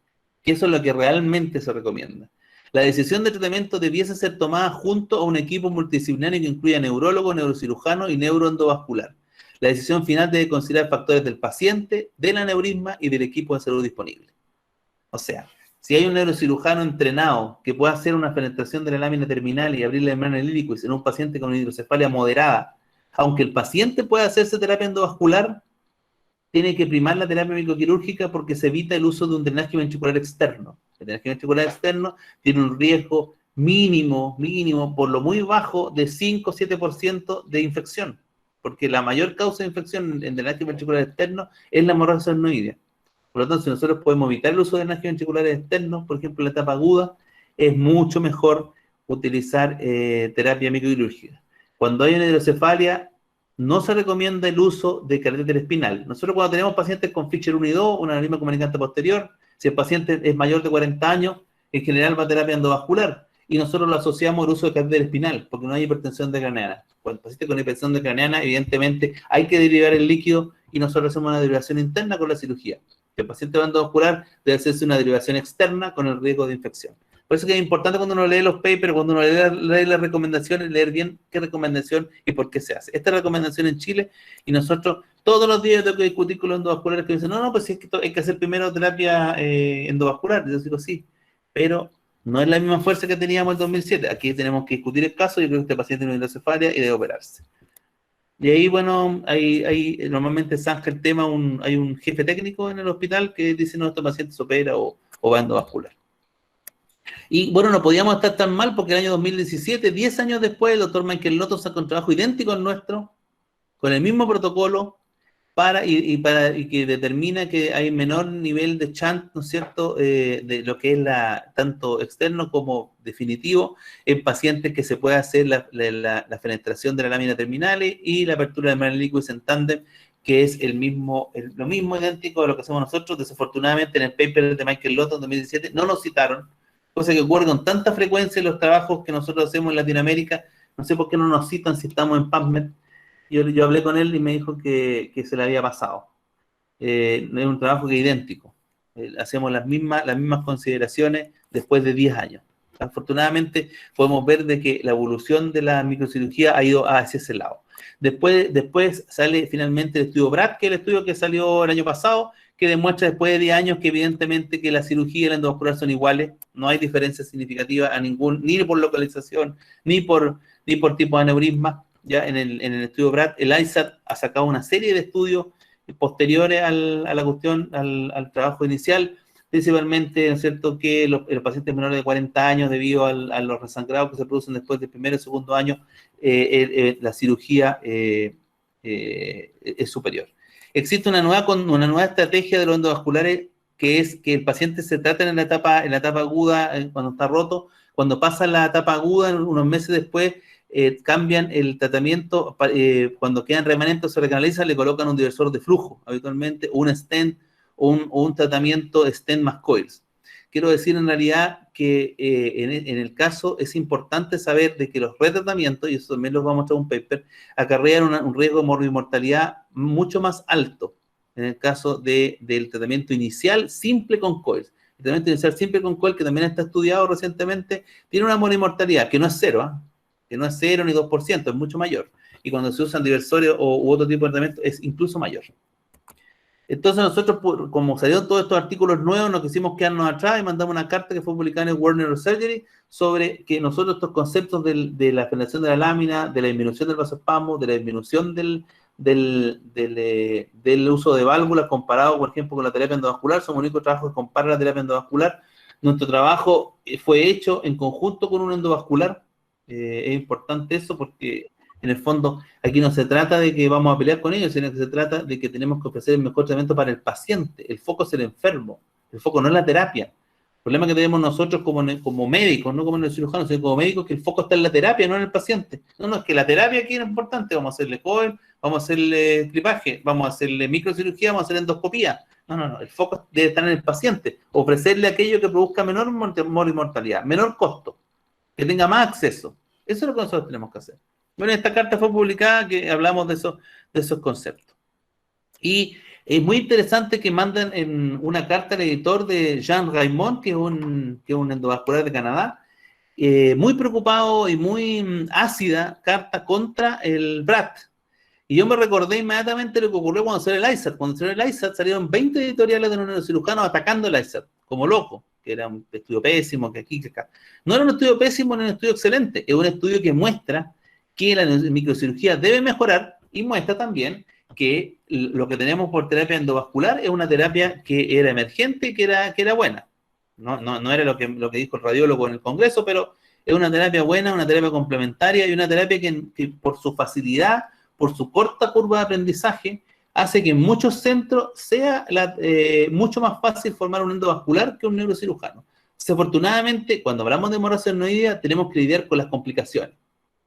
que eso es lo que realmente se recomienda. La decisión de tratamiento debiese ser tomada junto a un equipo multidisciplinario que incluya neurólogo, neurocirujano y neuroendovascular. La decisión final debe considerar factores del paciente, del aneurisma y del equipo de salud disponible. O sea, si hay un neurocirujano entrenado que pueda hacer una penetración de la lámina terminal y abrir la membrana del ilíaco en un paciente con una hidrocefalia moderada, aunque el paciente pueda hacerse terapia endovascular, tiene que primar la terapia microquirúrgica porque se evita el uso de un drenaje ventricular externo. El drenaje ventricular externo tiene un riesgo mínimo, por lo muy bajo, de 5-7% de infección, porque la mayor causa de infección en drenaje ventricular externo es la hemorragia adenoidea. Por lo tanto, si nosotros podemos evitar el uso de drenajes ventriculares externos, por ejemplo, en la etapa aguda, es mucho mejor utilizar terapia microquirúrgica. Cuando hay una hidrocefalia, no se recomienda el uso de catéter espinal. Nosotros cuando tenemos pacientes con Fischer 1 y 2, un aneurisma comunicante posterior, si el paciente es mayor de 40 años, en general va a terapia endovascular, y nosotros lo asociamos al uso de catéter espinal, porque no hay hipertensión de craneana. Cuando el paciente con hipertensión de craneana, evidentemente, hay que derivar el líquido, y nosotros hacemos una derivación interna con la cirugía. Si el paciente va endovascular, debe hacerse una derivación externa con el riesgo de infección. Por eso que es importante cuando uno lee los papers, cuando uno lee las recomendaciones, leer bien qué recomendación y por qué se hace. Esta es la recomendación en Chile y nosotros todos los días tengo que discutir con los endovasculares que dicen, no, pues es que hay que hacer primero terapia endovascular. Yo digo, sí, pero No es la misma fuerza que teníamos en 2007. Aquí tenemos que discutir el caso. Yo creo que este paciente tiene una hidrocefalia y debe operarse. Y ahí, bueno, normalmente zanja el tema, hay un jefe técnico en el hospital que dice, no, este paciente se opera o va endovascular. Y bueno, no podíamos estar tan mal porque el año 2017, 10 años después, el doctor Michael Lotto sacó un trabajo idéntico al nuestro, con el mismo protocolo, y que determina que hay menor nivel de chance, ¿no es cierto?, de lo que es tanto externo como definitivo en pacientes que se puede hacer la fenestración de la lámina terminal y la apertura de Marley Liquid en tándem, que es lo mismo idéntico a lo que hacemos nosotros. Desafortunadamente en el paper de Michael Lotto en 2017 no nos citaron, cosa que ocurre con tanta frecuencia en los trabajos que nosotros hacemos en Latinoamérica. No sé por qué no nos citan si estamos en PubMed. Yo hablé con él y me dijo que se le había pasado. Es un trabajo que es idéntico. Hacemos las mismas consideraciones después de 10 años. Afortunadamente podemos ver de que la evolución de la microcirugía ha ido hacia ese lado. Después sale finalmente el estudio BRAT, que es el estudio que salió el año pasado, que demuestra después de 10 años que evidentemente que la cirugía y la endovascular son iguales, no hay diferencia significativa ni por localización, ni por tipo de aneurisma. Ya en el estudio BRAT, el ISAT ha sacado una serie de estudios posteriores al trabajo inicial, principalmente, ¿no es cierto?, que los pacientes menores de 40 años, debido a los resangrados que se producen después del primero y segundo año, la cirugía es superior. Existe una nueva estrategia de los endovasculares, que es que el paciente se trata en la etapa aguda, cuando está roto. Cuando pasa la etapa aguda, unos meses después, cambian el tratamiento, cuando quedan remanentes se recanaliza, le colocan un diversor de flujo, habitualmente, un stent o un tratamiento stent más coils. Quiero decir en realidad que en el caso es importante saber de que los retratamientos, y eso también lo vamos a mostrar en un paper, acarrean un riesgo de morbimortalidad mucho más alto en el caso del tratamiento inicial simple con coils. El tratamiento inicial simple con coil, que también está estudiado recientemente, tiene una morbimortalidad que no es cero, que no es 0 ni 2%, es mucho mayor. Y cuando se usan diversores u otro tipo de tratamiento, es incluso mayor. Entonces nosotros, como salieron todos estos artículos nuevos, nos quisimos quedarnos atrás y mandamos una carta que fue publicada en World Neurosurgery sobre que nosotros estos conceptos de la fenestración de la lámina, de la disminución del vasoespasmo, de la disminución del uso de válvulas comparado, por ejemplo, con la terapia endovascular, somos el único trabajo que compara la terapia endovascular. Nuestro trabajo fue hecho en conjunto con un endovascular. Es importante eso porque en el fondo aquí no se trata de que vamos a pelear con ellos, sino que se trata de que tenemos que ofrecer el mejor tratamiento para el paciente. El foco es el enfermo, el foco no es la terapia. El problema que tenemos nosotros como médicos, no como neurocirujanos, sino como médicos, que el foco está en la terapia, no en el paciente. No, es que la terapia aquí es importante, vamos a hacerle coil, vamos a hacerle clipaje, vamos a hacerle microcirugía, vamos a hacer endoscopía. No, el foco debe estar en el paciente, ofrecerle aquello que produzca menor mortalidad, menor costo, que tenga más acceso. Eso es lo que nosotros tenemos que hacer. Bueno, esta carta fue publicada, que hablamos de esos conceptos. Y es muy interesante que mandan en una carta al editor de Jean Raymond, que es un endovascular de Canadá, muy preocupado y muy ácida carta contra el BRAT. Y yo me recordé inmediatamente lo que ocurrió cuando salió el ISAT. Cuando salió el ISAT salieron 20 editoriales de neurocirujanos atacando el ISAT, como loco, que era un estudio pésimo, que aquí, que acá. No era un estudio pésimo, ni un estudio excelente, es un estudio que muestra que la microcirugía debe mejorar y muestra también que lo que tenemos por terapia endovascular es una terapia que era emergente y que era buena. No era lo que dijo el radiólogo en el Congreso, pero es una terapia buena, una terapia complementaria y una terapia que por su facilidad, por su corta curva de aprendizaje, hace que en muchos centros sea mucho más fácil formar un endovascular que un neurocirujano. Desafortunadamente, cuando hablamos de hemorragia adenoidea, tenemos que lidiar con las complicaciones.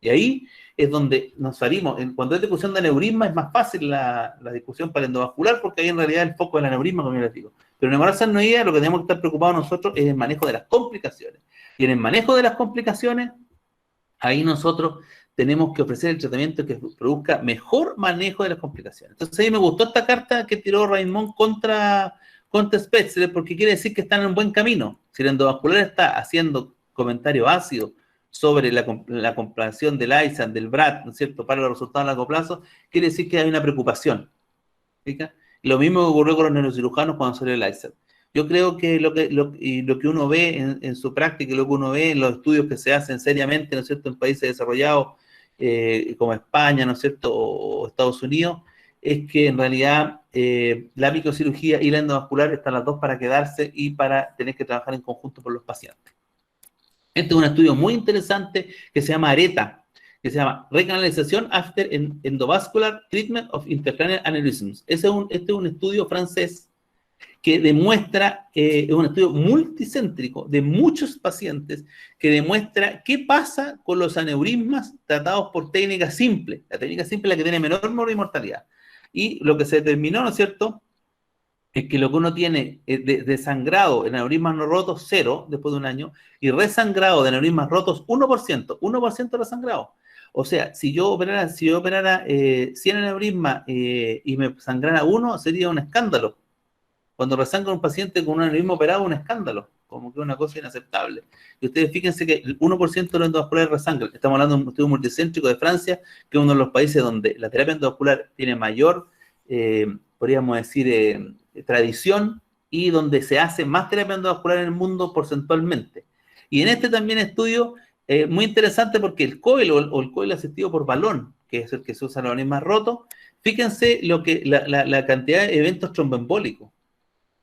Y ahí es donde nos salimos. Cuando es discusión de aneurisma es más fácil la discusión para el endovascular, porque ahí en realidad el foco es el aneurisma, como yo les digo. Pero en hemorragia adenoidea lo que tenemos que estar preocupados nosotros es el manejo de las complicaciones. Y en el manejo de las complicaciones, ahí nosotros tenemos que ofrecer el tratamiento que produzca mejor manejo de las complicaciones. Entonces ahí me gustó esta carta que tiró Raymond contra Spetzler, porque quiere decir que están en un buen camino. Si el endovascular está haciendo comentarios ácidos sobre la comparación del ISAN, del BRAT, ¿no es cierto?, para los resultados a largo plazo, quiere decir que hay una preocupación. ¿Fíjate? Lo mismo que ocurrió con los neurocirujanos cuando salió el ISAN. Yo creo que lo que uno ve en su práctica, lo que uno ve en los estudios que se hacen seriamente, ¿no es cierto?, en países desarrollados como España, ¿no es cierto?, o Estados Unidos, es que en realidad la microcirugía y la endovascular están las dos para quedarse y para tener que trabajar en conjunto por los pacientes. Este es un estudio muy interesante que se llama ARETA, que se llama Recanalización After Endovascular Treatment of Intracranial Aneurysms. Este es un estudio francés que demuestra, es un estudio multicéntrico de muchos pacientes, que demuestra qué pasa con los aneurismas tratados por técnica simple. La técnica simple es la que tiene menor mortalidad. Y lo que se determinó, ¿no es cierto?, es que lo que uno tiene de sangrado en aneurismas no rotos, 0 después de un año, y resangrado de aneurismas rotos, 1%, 1% resangrado. O sea, si yo operara 100 aneurismas y me sangrara 1, sería un escándalo. Cuando resangra un paciente con un aneurisma operado, un escándalo, como que es una cosa inaceptable. Y ustedes fíjense que el 1% de los endovasculares resangra. Estamos hablando de un estudio multicéntrico de Francia, que es uno de los países donde la terapia endovascular tiene mayor, podríamos decir, tradición, y donde se hace más terapia endovascular en el mundo porcentualmente. Y en este también estudio, muy interesante porque el coil o el coil asistido por balón, que es el que se usa en los aneurismas rotos, fíjense la cantidad de eventos tromboembólicos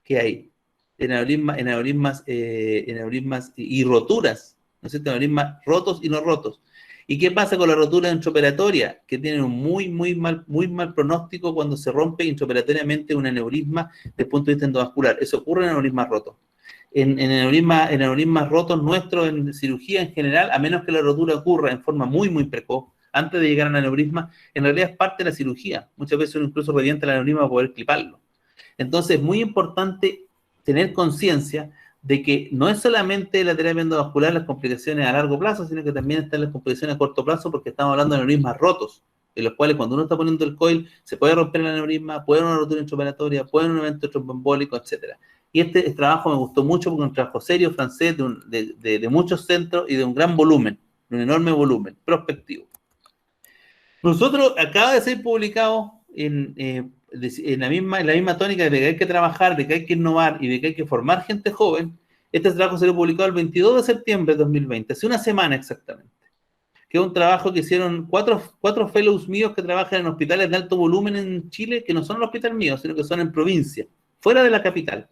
que hay en aneurismas y roturas, ¿no es cierto?, aneurismas rotos y no rotos. ¿Y qué pasa con la rotura intraoperatoria? Que tienen un muy mal pronóstico cuando se rompe intraoperatoriamente un aneurisma desde el punto de vista endovascular. Eso ocurre en aneurismas rotos. En aneurismas rotos nuestros, en cirugía en general, a menos que la rotura ocurra en forma muy precoz, antes de llegar a un aneurisma, en realidad es parte de la cirugía. Muchas veces uno incluso revienta el aneurisma para poder cliparlo. Entonces, es muy importante tener conciencia de que no es solamente la terapia endovascular las complicaciones a largo plazo, sino que también están las complicaciones a corto plazo, porque estamos hablando de aneurismas rotos, en los cuales cuando uno está poniendo el coil, se puede romper el aneurisma, puede haber una rotura intraoperatoria, puede haber un evento tromboembólico, etc. Y este trabajo me gustó mucho porque es un trabajo serio, francés, de muchos centros y de un gran volumen, de un enorme volumen, prospectivo. Nosotros, acaba de ser publicado en la misma tónica de que hay que trabajar, de que hay que innovar y de que hay que formar gente joven. Este trabajo se lo publicó el 22 de septiembre de 2020, hace una semana exactamente, que es un trabajo que hicieron cuatro fellows míos que trabajan en hospitales de alto volumen en Chile, que no son los hospitales míos, sino que son en provincia, fuera de la capital.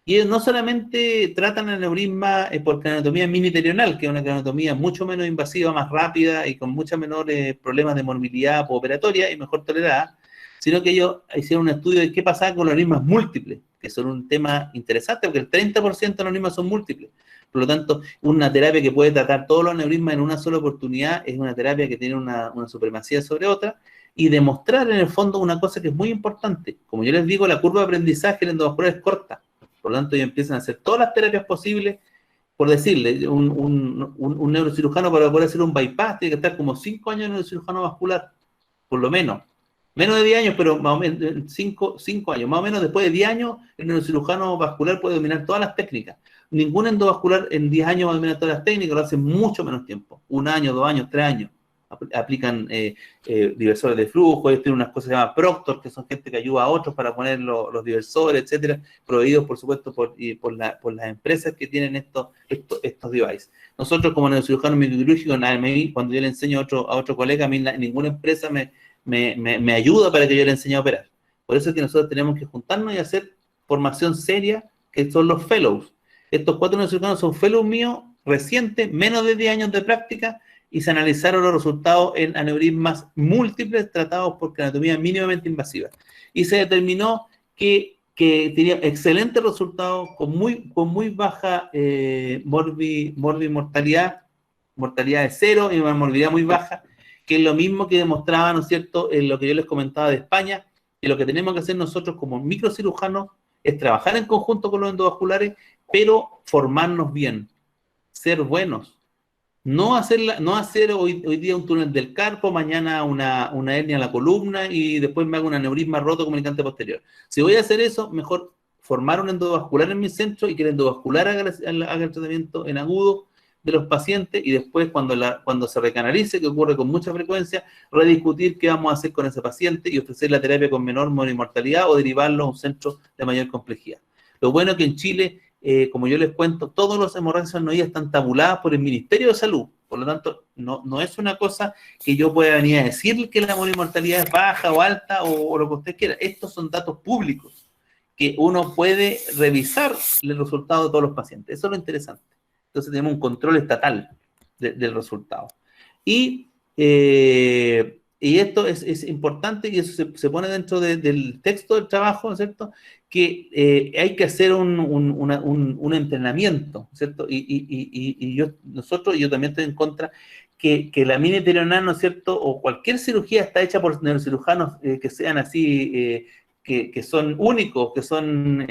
Y ellos no solamente tratan el aneurisma por craniotomía miniterional, que es una craniotomía mucho menos invasiva, más rápida y con muchos menores problemas de morbilidad postoperatoria y mejor tolerada, sino que ellos hicieron un estudio de qué pasaba con los aneurismas múltiples, que son un tema interesante porque el 30% de los aneurismas son múltiples. Por lo tanto, una terapia que puede tratar todos los aneurismas en una sola oportunidad es una terapia que tiene una supremacía sobre otra, y demostrar en el fondo una cosa que es muy importante. Como yo les digo, la curva de aprendizaje en endovascular es corta. Por lo tanto, ellos empiezan a hacer todas las terapias posibles. Por decirle, un neurocirujano para poder hacer un bypass tiene que estar como 5 años en neurocirujano vascular, por lo menos. Menos de 10 años, pero más o menos 5 años. Más o menos después de 10 años, el neurocirujano vascular puede dominar todas las técnicas. Ningún endovascular en 10 años va a dominar todas las técnicas, lo hace mucho menos tiempo. 1 año, 2 años, 3 años. Aplican diversores de flujo, ellos tienen unas cosas que se llaman proctor, que son gente que ayuda a otros para poner los diversores, etcétera, proveídos por supuesto por las empresas que tienen estos devices. Nosotros como neurocirujanos microquirúrgicos, cuando yo le enseño a otro colega, a mí ninguna empresa me ayuda para que yo le enseñe a operar. Por eso es que nosotros tenemos que juntarnos y hacer formación seria, que son los fellows. Estos 4 neurocirujanos son fellows míos, recientes, menos de 10 años de práctica, y se analizaron los resultados en aneurismas múltiples tratados por craniotomía mínimamente invasiva. Y se determinó que tenía excelentes resultados con muy baja mortalidad de 0 y una morbilidad muy baja, que es lo mismo que demostraba, ¿no es cierto?, en lo que yo les comentaba de España, que lo que tenemos que hacer nosotros como microcirujanos es trabajar en conjunto con los endovasculares, pero formarnos bien, ser buenos. No hacer hoy día un túnel del carpo, mañana una hernia en la columna y después me hago un aneurisma roto comunicante posterior. Si voy a hacer eso, mejor formar un endovascular en mi centro y que el endovascular haga el tratamiento en agudo de los pacientes, y después cuando se recanalice, que ocurre con mucha frecuencia, rediscutir qué vamos a hacer con ese paciente y ofrecer la terapia con menor mortalidad o derivarlo a un centro de mayor complejidad. Lo bueno es que en Chile, como yo les cuento, todos los hemorragias anoides están tabuladas por el Ministerio de Salud. Por lo tanto, no es una cosa que yo pueda venir a decir que la morimortalidad es baja o alta o lo que usted quiera. Estos son datos públicos que uno puede revisar el resultado de todos los pacientes. Eso es lo interesante. Entonces tenemos un control estatal del resultado. Y esto es importante y eso se pone dentro del texto del trabajo, ¿no es cierto? Que hay que hacer un entrenamiento, ¿cierto? Y yo también estoy en contra que la mini-terional, ¿no es cierto? O cualquier cirugía está hecha por neurocirujanos que sean así, que son únicos, que son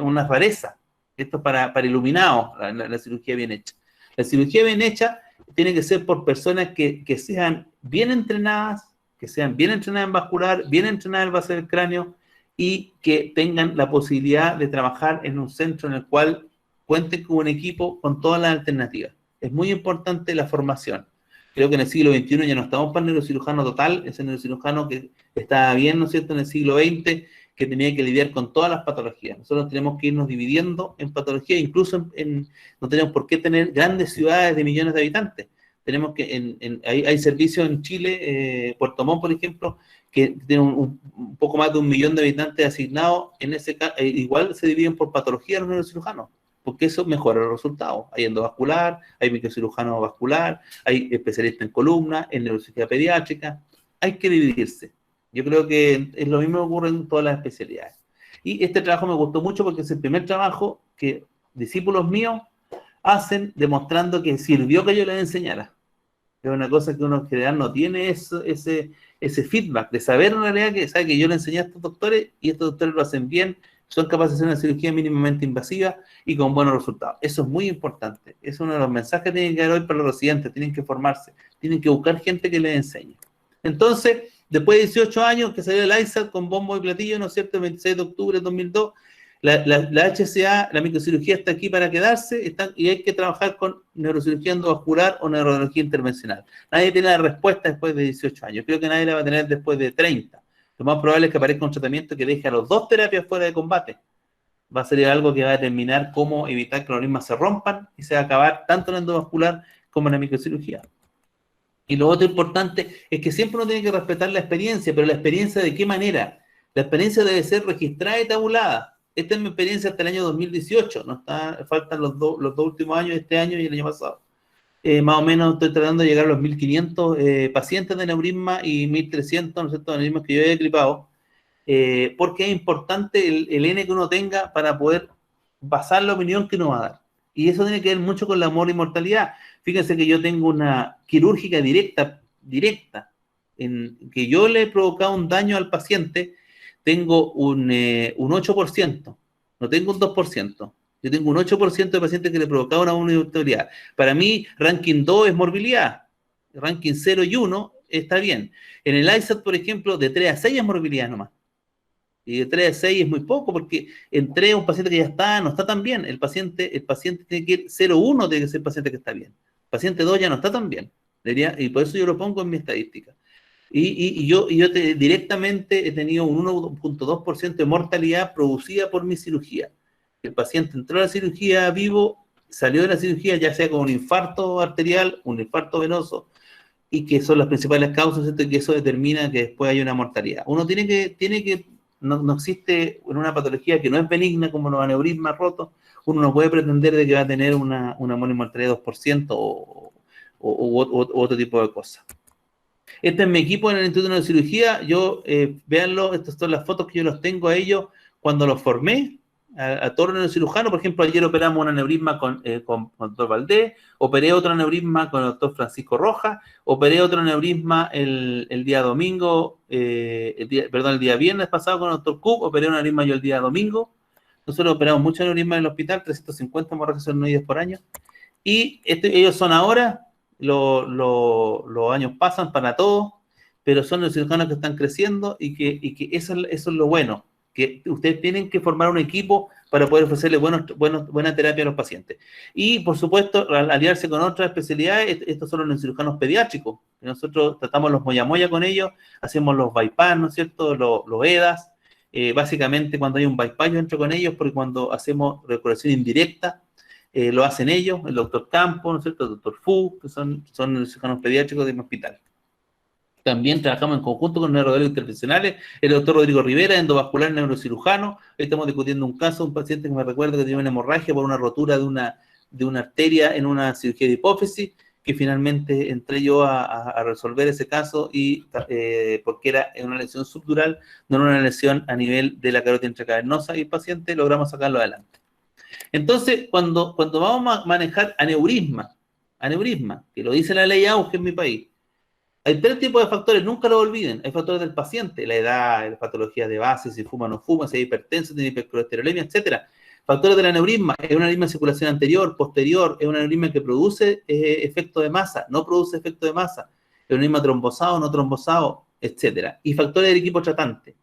una rareza. Esto es para iluminados, la cirugía bien hecha. La cirugía bien hecha tiene que ser por personas que sean bien entrenadas en vascular, bien entrenadas en base del cráneo y que tengan la posibilidad de trabajar en un centro en el cual cuenten con un equipo con todas las alternativas. Es muy importante la formación. Creo que en el siglo XXI ya no estamos para el neurocirujano total, ese neurocirujano que estaba bien, ¿no es cierto?, en el siglo XX, que tenía que lidiar con todas las patologías. Nosotros tenemos que irnos dividiendo en patologías, incluso no tenemos por qué tener grandes ciudades de millones de habitantes. Tenemos que, hay servicios en Chile, Puerto Montt, por ejemplo, que tiene un poco más de 1 millón de habitantes asignados. En ese caso, igual se dividen por patología los neurocirujanos, porque eso mejora los resultados. Hay endovascular, hay microcirujano vascular, hay especialistas en columna, en neurocirugía pediátrica. Hay que dividirse. Yo creo que es lo mismo que ocurre en todas las especialidades. Y este trabajo me gustó mucho porque es el primer trabajo que discípulos míos hacen demostrando que sirvió que yo les enseñara. Es una cosa que uno en general no tiene ese feedback de saber en realidad que sabe que yo le enseñé a estos doctores y estos doctores lo hacen bien, son capaces de hacer una cirugía mínimamente invasiva y con buenos resultados. Eso es muy importante. Es uno de los mensajes que tienen que dar hoy para los residentes. Tienen que formarse, tienen que buscar gente que les enseñe. Entonces, después de 18 años que salió el ISAT con bombo y platillo, ¿no es cierto?, el 26 de octubre de 2002, la HCA, la microcirugía está aquí para quedarse y hay que trabajar con neurocirugía endovascular o neurología intervencional. Nadie tiene la respuesta después de 18 años. Creo que nadie la va a tener después de 30. Lo más probable es que aparezca un tratamiento que deje a los dos terapias fuera de combate. Va a ser algo que va a determinar cómo evitar que los aneurismas se rompan y se va a acabar tanto en la endovascular como en la microcirugía. Y lo otro importante es que siempre uno tiene que respetar la experiencia, pero la experiencia ¿de qué manera? La experiencia debe ser registrada y tabulada. Esta es mi experiencia hasta el año 2018, no faltan los dos últimos años, este año y el año pasado. Más o menos estoy tratando de llegar a los 1.500 pacientes de aneurisma y 1.300, ¿no es cierto?, aneurismas que yo he clipado, porque es importante el N que uno tenga para poder basar la opinión que uno va a dar. Y eso tiene que ver mucho con la mortalidad. Fíjense que yo tengo una quirúrgica directa, en que yo le he provocado un daño al paciente, tengo un 8%, no tengo un 2%. Yo tengo un 8% de pacientes que le provocaron una mortalidad. Para mí, ranking 2 es morbilidad, ranking 0 y 1 está bien. En el ISAT, por ejemplo, de 3 a 6 es morbilidad nomás. Y de 3 a 6 es muy poco, porque en 3 un paciente que ya no está tan bien. El paciente tiene que ir 0-1, tiene que ser el paciente que está bien. El paciente 2 ya no está tan bien. Y por eso yo lo pongo en mi estadística. Y yo directamente he tenido un 1.2% de mortalidad producida por mi cirugía. El paciente entró a la cirugía vivo, salió de la cirugía ya sea con un infarto arterial, un infarto venoso, y que son las principales causas, ¿cierto?, y que eso determina que después hay una mortalidad. Uno tiene que no existe en una patología que no es benigna como los aneurismas rotos, uno no puede pretender de que va a tener una mortalidad de 2% o otro tipo de cosas. Este es mi equipo en el Instituto de Cirugía. Véanlo, estas son las fotos que yo los tengo a ellos cuando los formé, a todos los neurocirujanos. Por ejemplo, ayer operamos un aneurisma con el doctor Valdés, operé otro aneurisma con el doctor Francisco Rojas, operé otro aneurisma el día domingo, el día viernes pasado con el doctor Cook, operé un aneurisma yo el día domingo. Nosotros operamos muchos aneurismas en el hospital, 350 hemorragias anoides por año. Y ellos son ahora... Los años pasan para todos, pero son los cirujanos que están creciendo y que eso es lo bueno, que ustedes tienen que formar un equipo para poder ofrecerle buena terapia a los pacientes. Y, por supuesto, al aliarse con otras especialidades, estos son los cirujanos pediátricos. Nosotros tratamos los moya con ellos, hacemos los bypass, ¿no es cierto?, los EDAS, básicamente cuando hay un bypass yo entro con ellos, porque cuando hacemos recuperación indirecta, lo hacen ellos, el doctor Campo, ¿no es cierto?, el doctor Fu, que son los cirujanos pediátricos de mi hospital. También trabajamos en conjunto con neurodólogos intervencionales, el doctor Rodrigo Rivera, endovascular neurocirujano. Estamos discutiendo un caso, un paciente que me recuerda que tiene una hemorragia por una rotura de una arteria en una cirugía de hipófisis, que finalmente entré yo a resolver ese caso, y porque era una lesión subdural, no era una lesión a nivel de la carótida intracavernosa, y el paciente logramos sacarlo adelante. Entonces, cuando vamos a manejar aneurisma, que lo dice la ley AUGE en mi país, hay 3 tipos de factores, nunca lo olviden. Hay factores del paciente, la edad, las patologías de base, si fuma o no fuma, si es hipertenso, tiene hipercolesterolemia, etcétera. Factores del aneurisma, es un aneurisma de circulación anterior, posterior, es un aneurisma que produce efecto de masa, no produce efecto de masa, es un aneurisma trombosado, no trombosado, etcétera. Y factores del equipo tratante,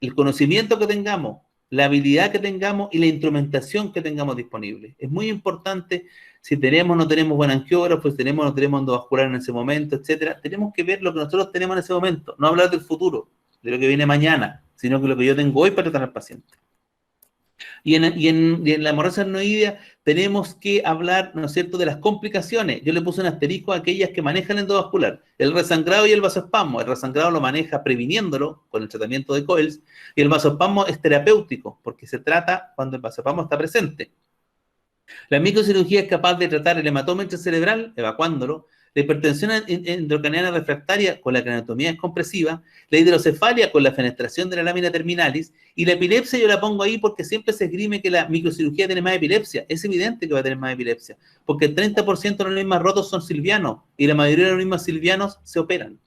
el conocimiento que tengamos, la habilidad que tengamos y la instrumentación que tengamos disponible. Es muy importante si tenemos o no tenemos buen angiógrafo, si tenemos o no tenemos endovascular en ese momento, etcétera. Tenemos que ver lo que nosotros tenemos en ese momento, no hablar del futuro, de lo que viene mañana, sino que lo que yo tengo hoy para tratar al paciente. Y en la hemorragia arnoidea tenemos que hablar, ¿no es cierto?, de las complicaciones. Yo le puse un asterisco a aquellas que manejan el endovascular, el resangrado y el vasoespasmo. El resangrado lo maneja previniéndolo con el tratamiento de Coels, y el vasoespasmo es terapéutico, porque se trata cuando el vasoespasmo está presente. La microcirugía es capaz de tratar el hematoma intracerebral, evacuándolo, la hipertensión endocraniana refractaria con la craniotomía compresiva, la hidrocefalia con la fenestración de la lámina terminalis, y la epilepsia yo la pongo ahí porque siempre se esgrime que la microcirugía tiene más epilepsia. Es evidente que va a tener más epilepsia, porque el 30% de los aneurismas rotos son silvianos, y la mayoría de los aneurismas silvianos se operan.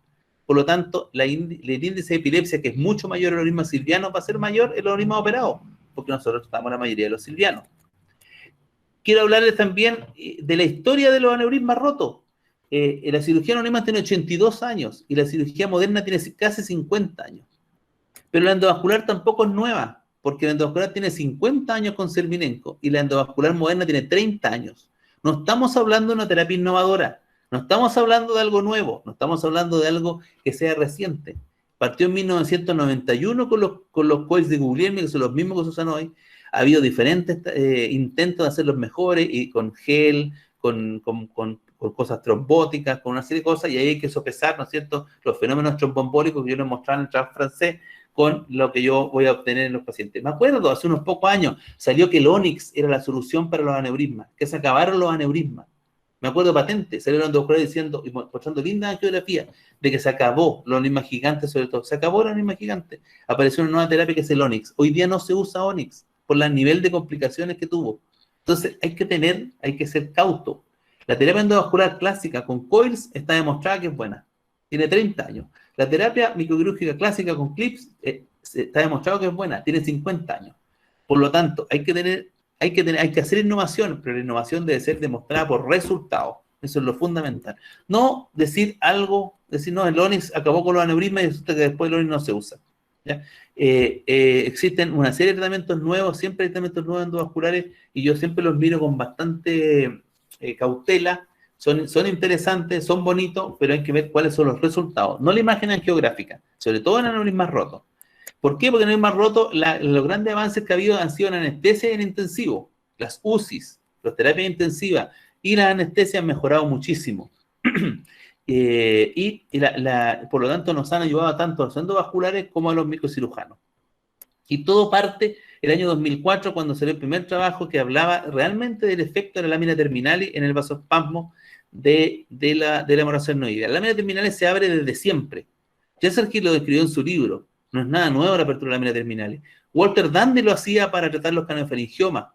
Por lo tanto, el índice de epilepsia, que es mucho mayor en los aneurismas silvianos, va a ser mayor en los aneurismas operados, porque nosotros tratamos la mayoría de los silvianos. Quiero hablarles también de la historia de los aneurismas rotos. La cirugía aneurisma tiene 82 años y la cirugía moderna tiene casi 50 años. Pero la endovascular tampoco es nueva, porque la endovascular tiene 50 años con Cervinenko y la endovascular moderna tiene 30 años. No estamos hablando de una terapia innovadora, no estamos hablando de algo nuevo, no estamos hablando de algo que sea reciente. Partió en 1991 con los coils de Guglielmi, que son los mismos que se usan hoy. Ha habido diferentes intentos de hacerlos mejores, y con gel, con cosas trombóticas, con una serie de cosas, y ahí hay que sopesar, ¿no es cierto?, los fenómenos tromboembólicos que yo les mostraba en el trabajo francés con lo que yo voy a obtener en los pacientes. Me acuerdo, hace unos pocos años salió que el Onyx era la solución para los aneurismas, que se acabaron los aneurismas. Me acuerdo patente, salieron doctores diciendo y mostrando linda angiografía de que se acabó los aneurismas gigantes, sobre todo. Se acabó el aneurisma gigante. Apareció una nueva terapia que es el Onyx. Hoy día no se usa Onyx por el nivel de complicaciones que tuvo. Entonces hay que ser cauto. La terapia endovascular clásica con coils está demostrada que es buena. Tiene 30 años. La terapia microquirúrgica clásica con clips está demostrado que es buena. Tiene 50 años. Por lo tanto, hay que hacer innovación, pero la innovación debe ser demostrada por resultados. Eso es lo fundamental. No decir algo, decir, no, el Onyx acabó con los aneurismas y resulta que después el Onyx no se usa. ¿Ya? Existen una serie de tratamientos nuevos, siempre hay tratamientos nuevos endovasculares, y yo siempre los miro con bastante cautela. Son interesantes, son bonitos, pero hay que ver cuáles son los resultados. No la imagen angiográfica, sobre todo en aneurismas rotos. ¿Por qué? Porque en aneurismas rotos los grandes avances que ha habido han sido en anestesia y en intensivo. Las UCIs, las terapias intensivas y las anestesias han mejorado muchísimo. Por lo tanto nos han ayudado tanto a los endovasculares como a los microcirujanos. Y todo parte el año 2004, cuando salió el primer trabajo que hablaba realmente del efecto de la lámina terminalis en el vasoespasmo de la hemorragia arnoidea. La lámina terminalis se abre desde siempre. Jessergil lo describió en su libro. No es nada nuevo la apertura de la lámina terminalis. Walter Dandy lo hacía para tratar los craniofaringiomas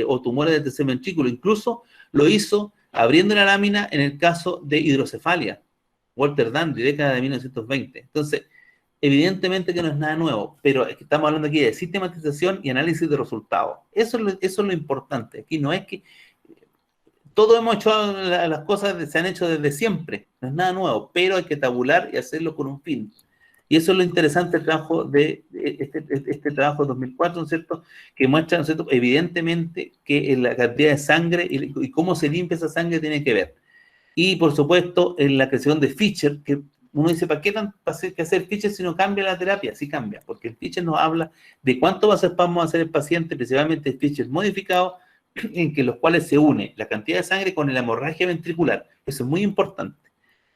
o tumores del tercer ventrículo. Incluso lo hizo abriendo la lámina en el caso de hidrocefalia. Walter Dandy, década de 1920. Entonces, evidentemente que no es nada nuevo, pero es que estamos hablando aquí de sistematización y análisis de resultados. Eso es lo importante. Aquí no es que todos hemos hecho las cosas, se han hecho desde siempre, no es nada nuevo, pero hay que tabular y hacerlo con un fin. Y eso es lo interesante del trabajo de este trabajo de 2004, ¿no es cierto?, que muestra, ¿no es cierto?, evidentemente que la cantidad de sangre y cómo se limpia esa sangre tiene que ver. Y, por supuesto, en la creación de Fischer, que uno dice, ¿para qué que hacer fiches si no cambia la terapia? Sí cambia, porque el fiche nos habla de cuánto vasoespasmo va a hacer el paciente, principalmente fiches modificados, en que los cuales se une la cantidad de sangre con la hemorragia ventricular. Eso es muy importante,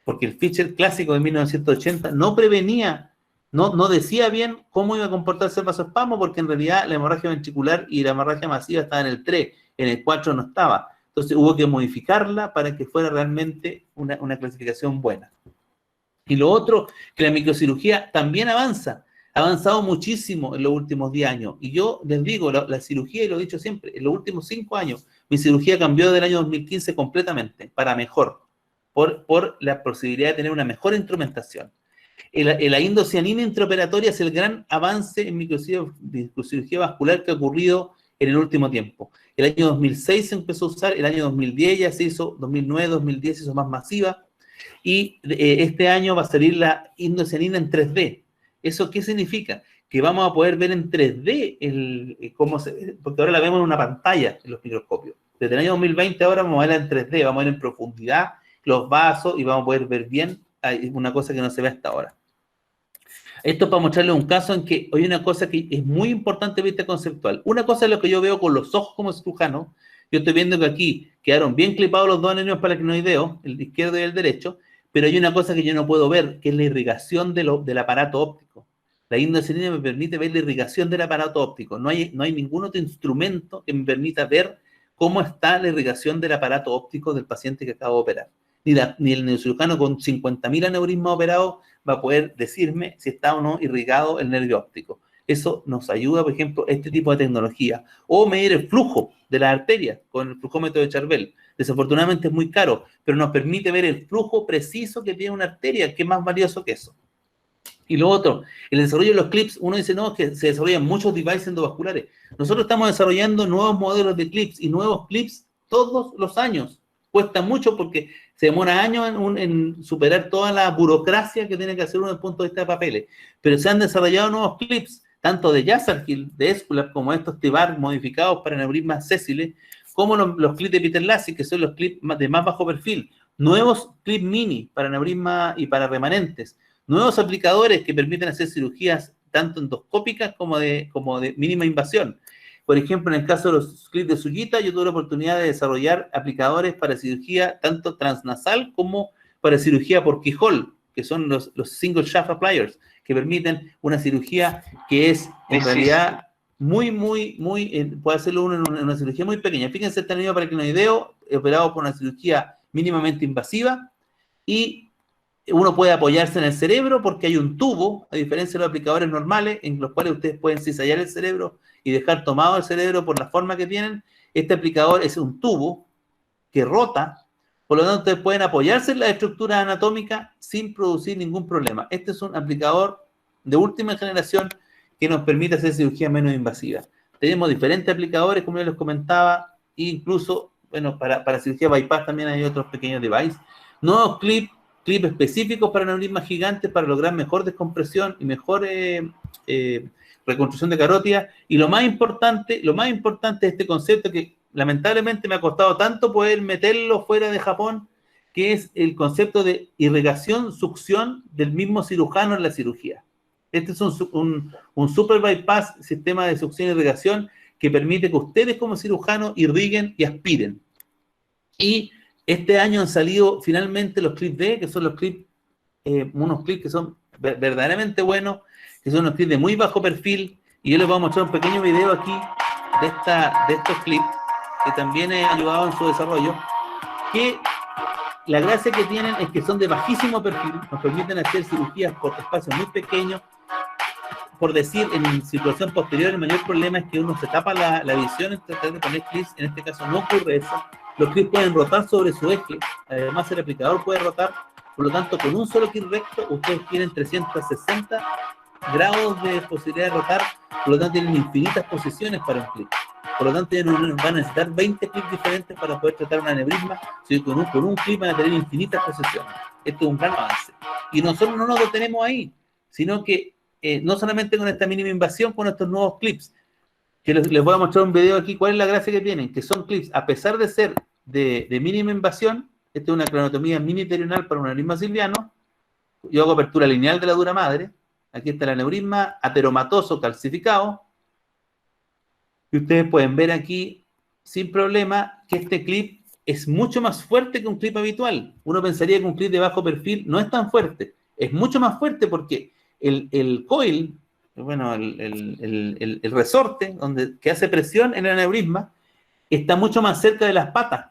porque el Fischer clásico de 1980 no prevenía, no decía bien cómo iba a comportarse el vasoespasmo, porque en realidad la hemorragia ventricular y la hemorragia masiva estaban en el 3, en el 4 no estaba. Entonces hubo que modificarla para que fuera realmente una clasificación buena. Y lo otro, que la microcirugía también avanza. Ha avanzado muchísimo en los últimos 10 años. Y yo les digo, la cirugía, y lo he dicho siempre, en los últimos 5 años, mi cirugía cambió del año 2015 completamente, para mejor, por la posibilidad de tener una mejor instrumentación. La indocianina intraoperatoria es el gran avance en microcirugía vascular que ha ocurrido en el último tiempo. El año 2006 se empezó a usar, el año 2010 ya se hizo, 2009, 2010 se hizo más masiva, y este año va a salir la indocianina en 3D. ¿Eso qué significa? Que vamos a poder ver en 3D porque ahora la vemos en una pantalla en los microscopios. Desde el año 2020 ahora vamos a verla en 3D, vamos a ver en profundidad los vasos y vamos a poder ver bien una cosa que no se ve hasta ahora. Esto es para mostrarles un caso en que hay una cosa que es muy importante de vista conceptual. Una cosa es lo que yo veo con los ojos como cirujano. Yo estoy viendo que aquí quedaron bien clipados los dos anillos paracrinoideos, el izquierdo y el derecho, pero hay una cosa que yo no puedo ver, que es la irrigación del aparato óptico. La indocianina me permite ver la irrigación del aparato óptico. No hay ningún otro instrumento que me permita ver cómo está la irrigación del aparato óptico del paciente que acabo de operar. Ni el neurocirujano con 50.000 aneurismas operados va a poder decirme si está o no irrigado el nervio óptico. Eso nos ayuda, por ejemplo, este tipo de tecnología. O medir el flujo de las arterias con el flujómetro de Charvel. Desafortunadamente es muy caro, pero nos permite ver el flujo preciso que tiene una arteria, que es más valioso que eso. Y lo otro, el desarrollo de los clips, uno dice, no, que se desarrollan muchos devices endovasculares. Nosotros estamos desarrollando nuevos modelos de clips y nuevos clips todos los años. Cuesta mucho porque se demora años en superar toda la burocracia que tiene que hacer uno desde el punto de vista de papeles. Pero se han desarrollado nuevos clips, tanto de Yazargil, de Esculap, como estos T-Bar modificados para aneurismas sésiles, como los clips de Peter Lassie, que son los clips de más bajo perfil. Nuevos clips mini para aneurisma y para remanentes. Nuevos aplicadores que permiten hacer cirugías tanto endoscópicas como de mínima invasión. Por ejemplo, en el caso de los clips de Sugita, yo tuve la oportunidad de desarrollar aplicadores para cirugía tanto transnasal como para cirugía por keyhole, que son los single shaft appliers, que permiten una cirugía que es en realidad puede hacerlo uno en una cirugía muy pequeña. Fíjense, este anillo paracrinoideo operado por una cirugía mínimamente invasiva y uno puede apoyarse en el cerebro porque hay un tubo, a diferencia de los aplicadores normales, en los cuales ustedes pueden cizallar el cerebro y dejar tomado el cerebro por la forma que tienen. Este aplicador es un tubo que rota, por lo tanto ustedes pueden apoyarse en la estructura anatómica sin producir ningún problema. Este es un aplicador de última generación que nos permite hacer cirugía menos invasiva. Tenemos diferentes aplicadores, como yo les comentaba, e incluso, bueno, para cirugía bypass también hay otros pequeños devices. Nuevos clips específicos para aneurismas gigantes para lograr mejor descompresión y mejor reconstrucción de carótida. Y lo más importante es este concepto que lamentablemente me ha costado tanto poder meterlo fuera de Japón, que es el concepto de irrigación, succión del mismo cirujano en la cirugía. Este es un super bypass, sistema de succión y irrigación, que permite que ustedes como cirujanos irriguen y aspiren. Y este año han salido finalmente los clips D, que son los clips, unos clips que son verdaderamente buenos, que son unos clips de muy bajo perfil, y yo les voy a mostrar un pequeño video aquí de estos clips, que también he ayudado en su desarrollo, que la gracia que tienen es que son de bajísimo perfil, nos permiten hacer cirugías por espacios muy pequeños. Por decir, en situación posterior, el mayor problema es que uno se tapa la visión en tratar de poner clips. En este caso no ocurre eso. Los clips pueden rotar sobre su eje, además el aplicador puede rotar, por lo tanto con un solo clip recto ustedes tienen 360 grados de posibilidad de rotar, por lo tanto tienen infinitas posiciones para un clip. Por lo tanto, ya no van a necesitar 20 clips diferentes para poder tratar un aneurisma, sino que con un clip van a tener infinitas posiciones. Esto es un gran avance. Y nosotros no nos detenemos ahí, sino que no solamente con esta mínima invasión, con estos nuevos clips, que les voy a mostrar un video aquí, cuál es la gracia que tienen, que son clips, a pesar de ser de mínima invasión, esta es una cranotomía mini terional para un aneurisma silviano, yo hago apertura lineal de la dura madre, aquí está el aneurisma ateromatoso calcificado, y ustedes pueden ver aquí, sin problema, que este clip es mucho más fuerte que un clip habitual. Uno pensaría que un clip de bajo perfil no es tan fuerte, es mucho más fuerte porque el coil, bueno, el resorte que hace presión en el aneurisma, está mucho más cerca de las patas.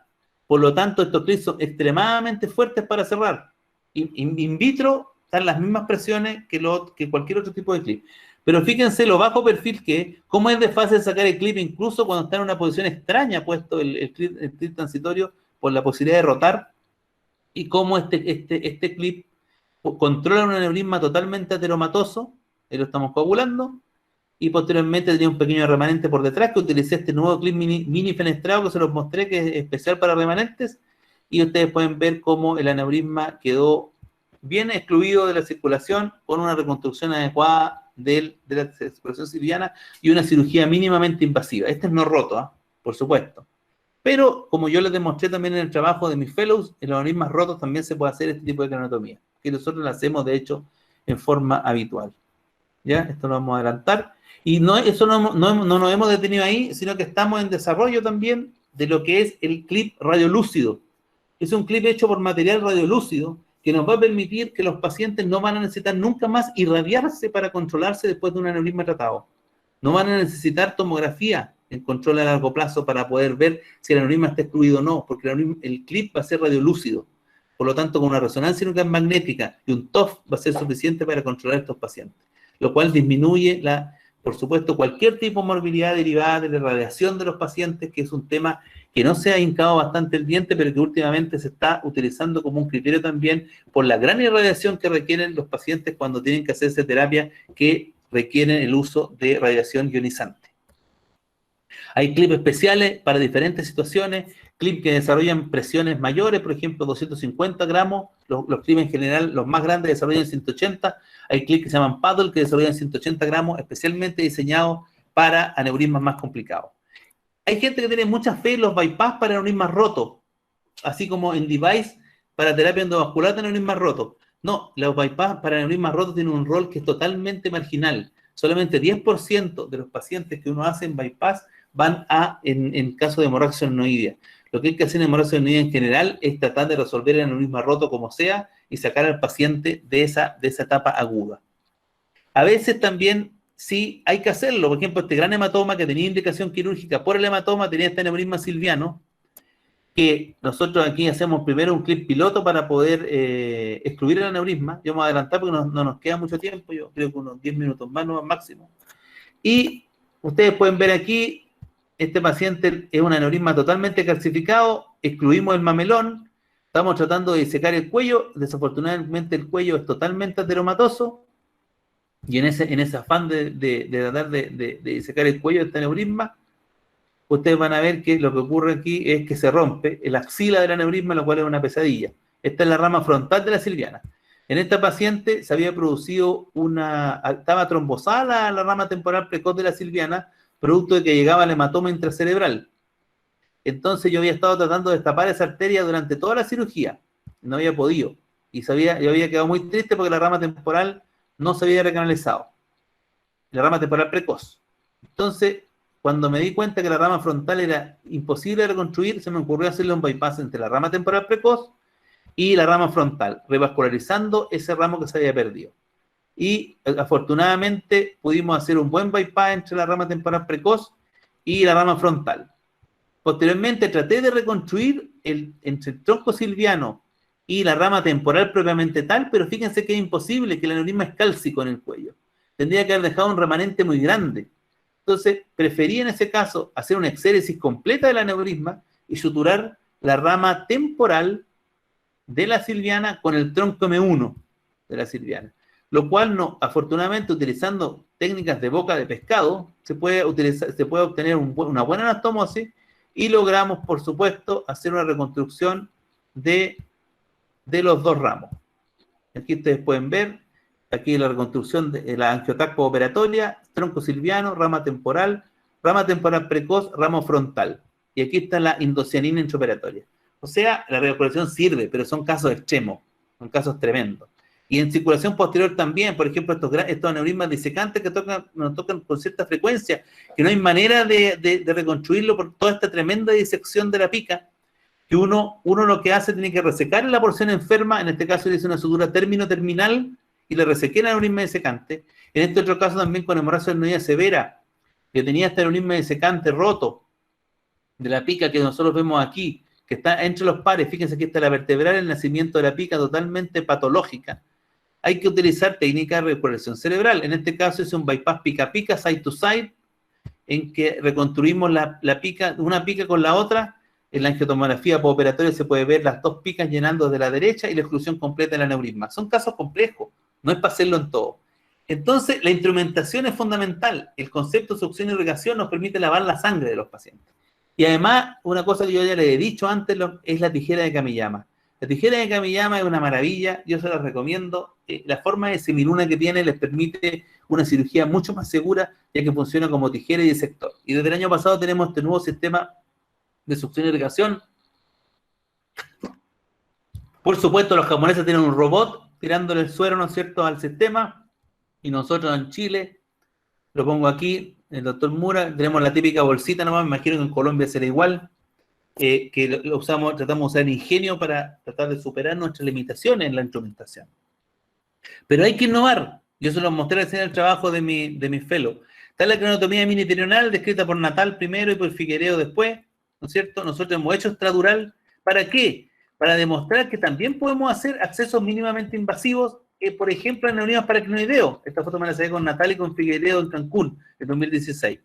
Por lo tanto, estos clips son extremadamente fuertes para cerrar. In vitro están las mismas presiones que cualquier otro tipo de clip. Pero fíjense lo bajo perfil que es, cómo es de fácil sacar el clip incluso cuando está en una posición extraña puesto el clip transitorio por la posibilidad de rotar, y cómo este clip controla un aneurisma totalmente ateromatoso, ahí lo estamos coagulando, y posteriormente tenía un pequeño remanente por detrás que utilicé este nuevo clip mini fenestrado que se los mostré, que es especial para remanentes, y ustedes pueden ver cómo el aneurisma quedó bien excluido de la circulación con una reconstrucción adecuada de la circulación silviana y una cirugía mínimamente invasiva. Este es no roto, por supuesto. Pero, como yo les demostré también en el trabajo de mis fellows, en los aneurismas rotos también se puede hacer este tipo de craniotomía, que nosotros lo hacemos, de hecho, en forma habitual. ¿Ya? Esto lo vamos a adelantar. Y eso no nos hemos detenido ahí, sino que estamos en desarrollo también de lo que es el clip radiolúcido. Es un clip hecho por material radiolúcido que nos va a permitir que los pacientes no van a necesitar nunca más irradiarse para controlarse después de un aneurisma tratado. No van a necesitar tomografía en control a largo plazo para poder ver si el aneurisma está excluido o no, porque el clip va a ser radiolúcido. Por lo tanto, con una resonancia nuclear magnética y un TOF va a ser suficiente para controlar a estos pacientes, lo cual disminuye, por supuesto, cualquier tipo de morbilidad derivada de la radiación de los pacientes, que es un tema que no se ha hincado bastante el diente, pero que últimamente se está utilizando como un criterio también por la gran irradiación que requieren los pacientes cuando tienen que hacerse terapia que requieren el uso de radiación ionizante. Hay clips especiales para diferentes situaciones, clips que desarrollan presiones mayores, por ejemplo, 250 gramos, los clips en general, los más grandes desarrollan 180, hay clips que se llaman paddle que desarrollan 180 gramos, especialmente diseñados para aneurismas más complicados. Hay gente que tiene mucha fe en los bypass para aneurismas rotos, así como en device para terapia endovascular de aneurismas rotos. No, los bypass para aneurismas rotos tienen un rol que es totalmente marginal. Solamente 10% de los pacientes que uno hace en bypass van en caso de hemorragia senoidea. Lo que hay que hacer en hemorragia senoidea en general es tratar de resolver el aneurisma roto como sea y sacar al paciente de esa etapa aguda. A veces también sí hay que hacerlo. Por ejemplo, este gran hematoma que tenía indicación quirúrgica por el hematoma tenía este aneurisma silviano, que nosotros aquí hacemos primero un clip piloto para poder excluir el aneurisma. Yo me voy a adelantar porque no nos queda mucho tiempo, yo creo que unos 10 minutos más, no máximo. Y ustedes pueden ver aquí, este paciente es un aneurisma totalmente calcificado, excluimos el mamelón, estamos tratando de disecar el cuello, desafortunadamente el cuello es totalmente ateromatoso, y en ese afán de tratar de disecar el cuello de este aneurisma, ustedes van a ver que lo que ocurre aquí es que se rompe el axila del aneurisma, lo cual es una pesadilla. Esta es la rama frontal de la silviana. En esta paciente se había producido estaba trombosada la rama temporal precoz de la silviana, producto de que llegaba el hematoma intracerebral. Entonces yo había estado tratando de destapar esa arteria durante toda la cirugía, no había podido, y yo había quedado muy triste porque la rama temporal no se había recanalizado, la rama temporal precoz. Entonces, cuando me di cuenta que la rama frontal era imposible de reconstruir, se me ocurrió hacerle un bypass entre la rama temporal precoz y la rama frontal, revascularizando ese ramo que se había perdido. Y afortunadamente pudimos hacer un buen bypass entre la rama temporal precoz y la rama frontal. Posteriormente traté de reconstruir entre el tronco silviano y la rama temporal propiamente tal, pero fíjense que es imposible, que el aneurisma es cálcico en el cuello. Tendría que haber dejado un remanente muy grande. Entonces, preferí en ese caso hacer una exéresis completa del aneurisma y suturar la rama temporal de la silviana con el tronco M1 de la silviana. Lo cual, afortunadamente, utilizando técnicas de boca de pescado, se puede obtener una buena anastomosis y logramos, por supuesto, hacer una reconstrucción de los dos ramos. Aquí ustedes pueden ver, aquí la reconstrucción de la angiotac operatoria, tronco silviano, rama temporal precoz, ramo frontal. Y aquí está la indocianina intraoperatoria. O sea, la reoperación sirve, pero son casos extremos, son casos tremendos. Y en circulación posterior también, por ejemplo, estos aneurismas disecantes que nos tocan con cierta frecuencia, que no hay manera de reconstruirlo por toda esta tremenda disección de la pica, que uno lo que hace tiene que resecar en la porción enferma, en este caso le hice una sutura término-terminal y le resequé el aneurisma disecante. En este otro caso también con hemorragia adenoidea severa, que tenía este aneurisma disecante roto de la pica que nosotros vemos aquí, que está entre los pares. Fíjense que está la vertebral, el nacimiento de la pica totalmente patológica. Hay que utilizar técnicas de recuperación cerebral. En este caso es un bypass pica-pica, side-to-side, en que reconstruimos la pica, una pica con la otra. En la angiotomografía postoperatoria se puede ver las dos picas llenando de la derecha y la exclusión completa del aneurisma. Son casos complejos, no es para hacerlo en todo. Entonces, la instrumentación es fundamental. El concepto de succión y irrigación nos permite lavar la sangre de los pacientes. Y además, una cosa que yo ya le he dicho antes, es la tijera de Kamiyama. La tijera de Kamiyama es una maravilla, yo se la recomiendo. La forma de semiluna que tiene les permite una cirugía mucho más segura, ya que funciona como tijera y disector. Y desde el año pasado tenemos este nuevo sistema de succión y irrigación. Por supuesto, los japoneses tienen un robot tirándole el suero, ¿no es cierto?, al sistema. Y nosotros en Chile, lo pongo aquí, el doctor Mura, tenemos la típica bolsita nomás, me imagino que en Colombia será igual, que lo usamos, tratamos de usar ingenio para tratar de superar nuestras limitaciones en la instrumentación. Pero hay que innovar. Yo se los mostré en el trabajo de mi fellow. Está la craneotomía miniterional, descrita por Natal primero y por Figuereo después, ¿no es cierto? Nosotros hemos hecho extradural. ¿Para qué? Para demostrar que también podemos hacer accesos mínimamente invasivos, por ejemplo, en aneurismas paracrinoideos. Esta foto me la saqué con Natal y con Figueiredo en Cancún, en 2016.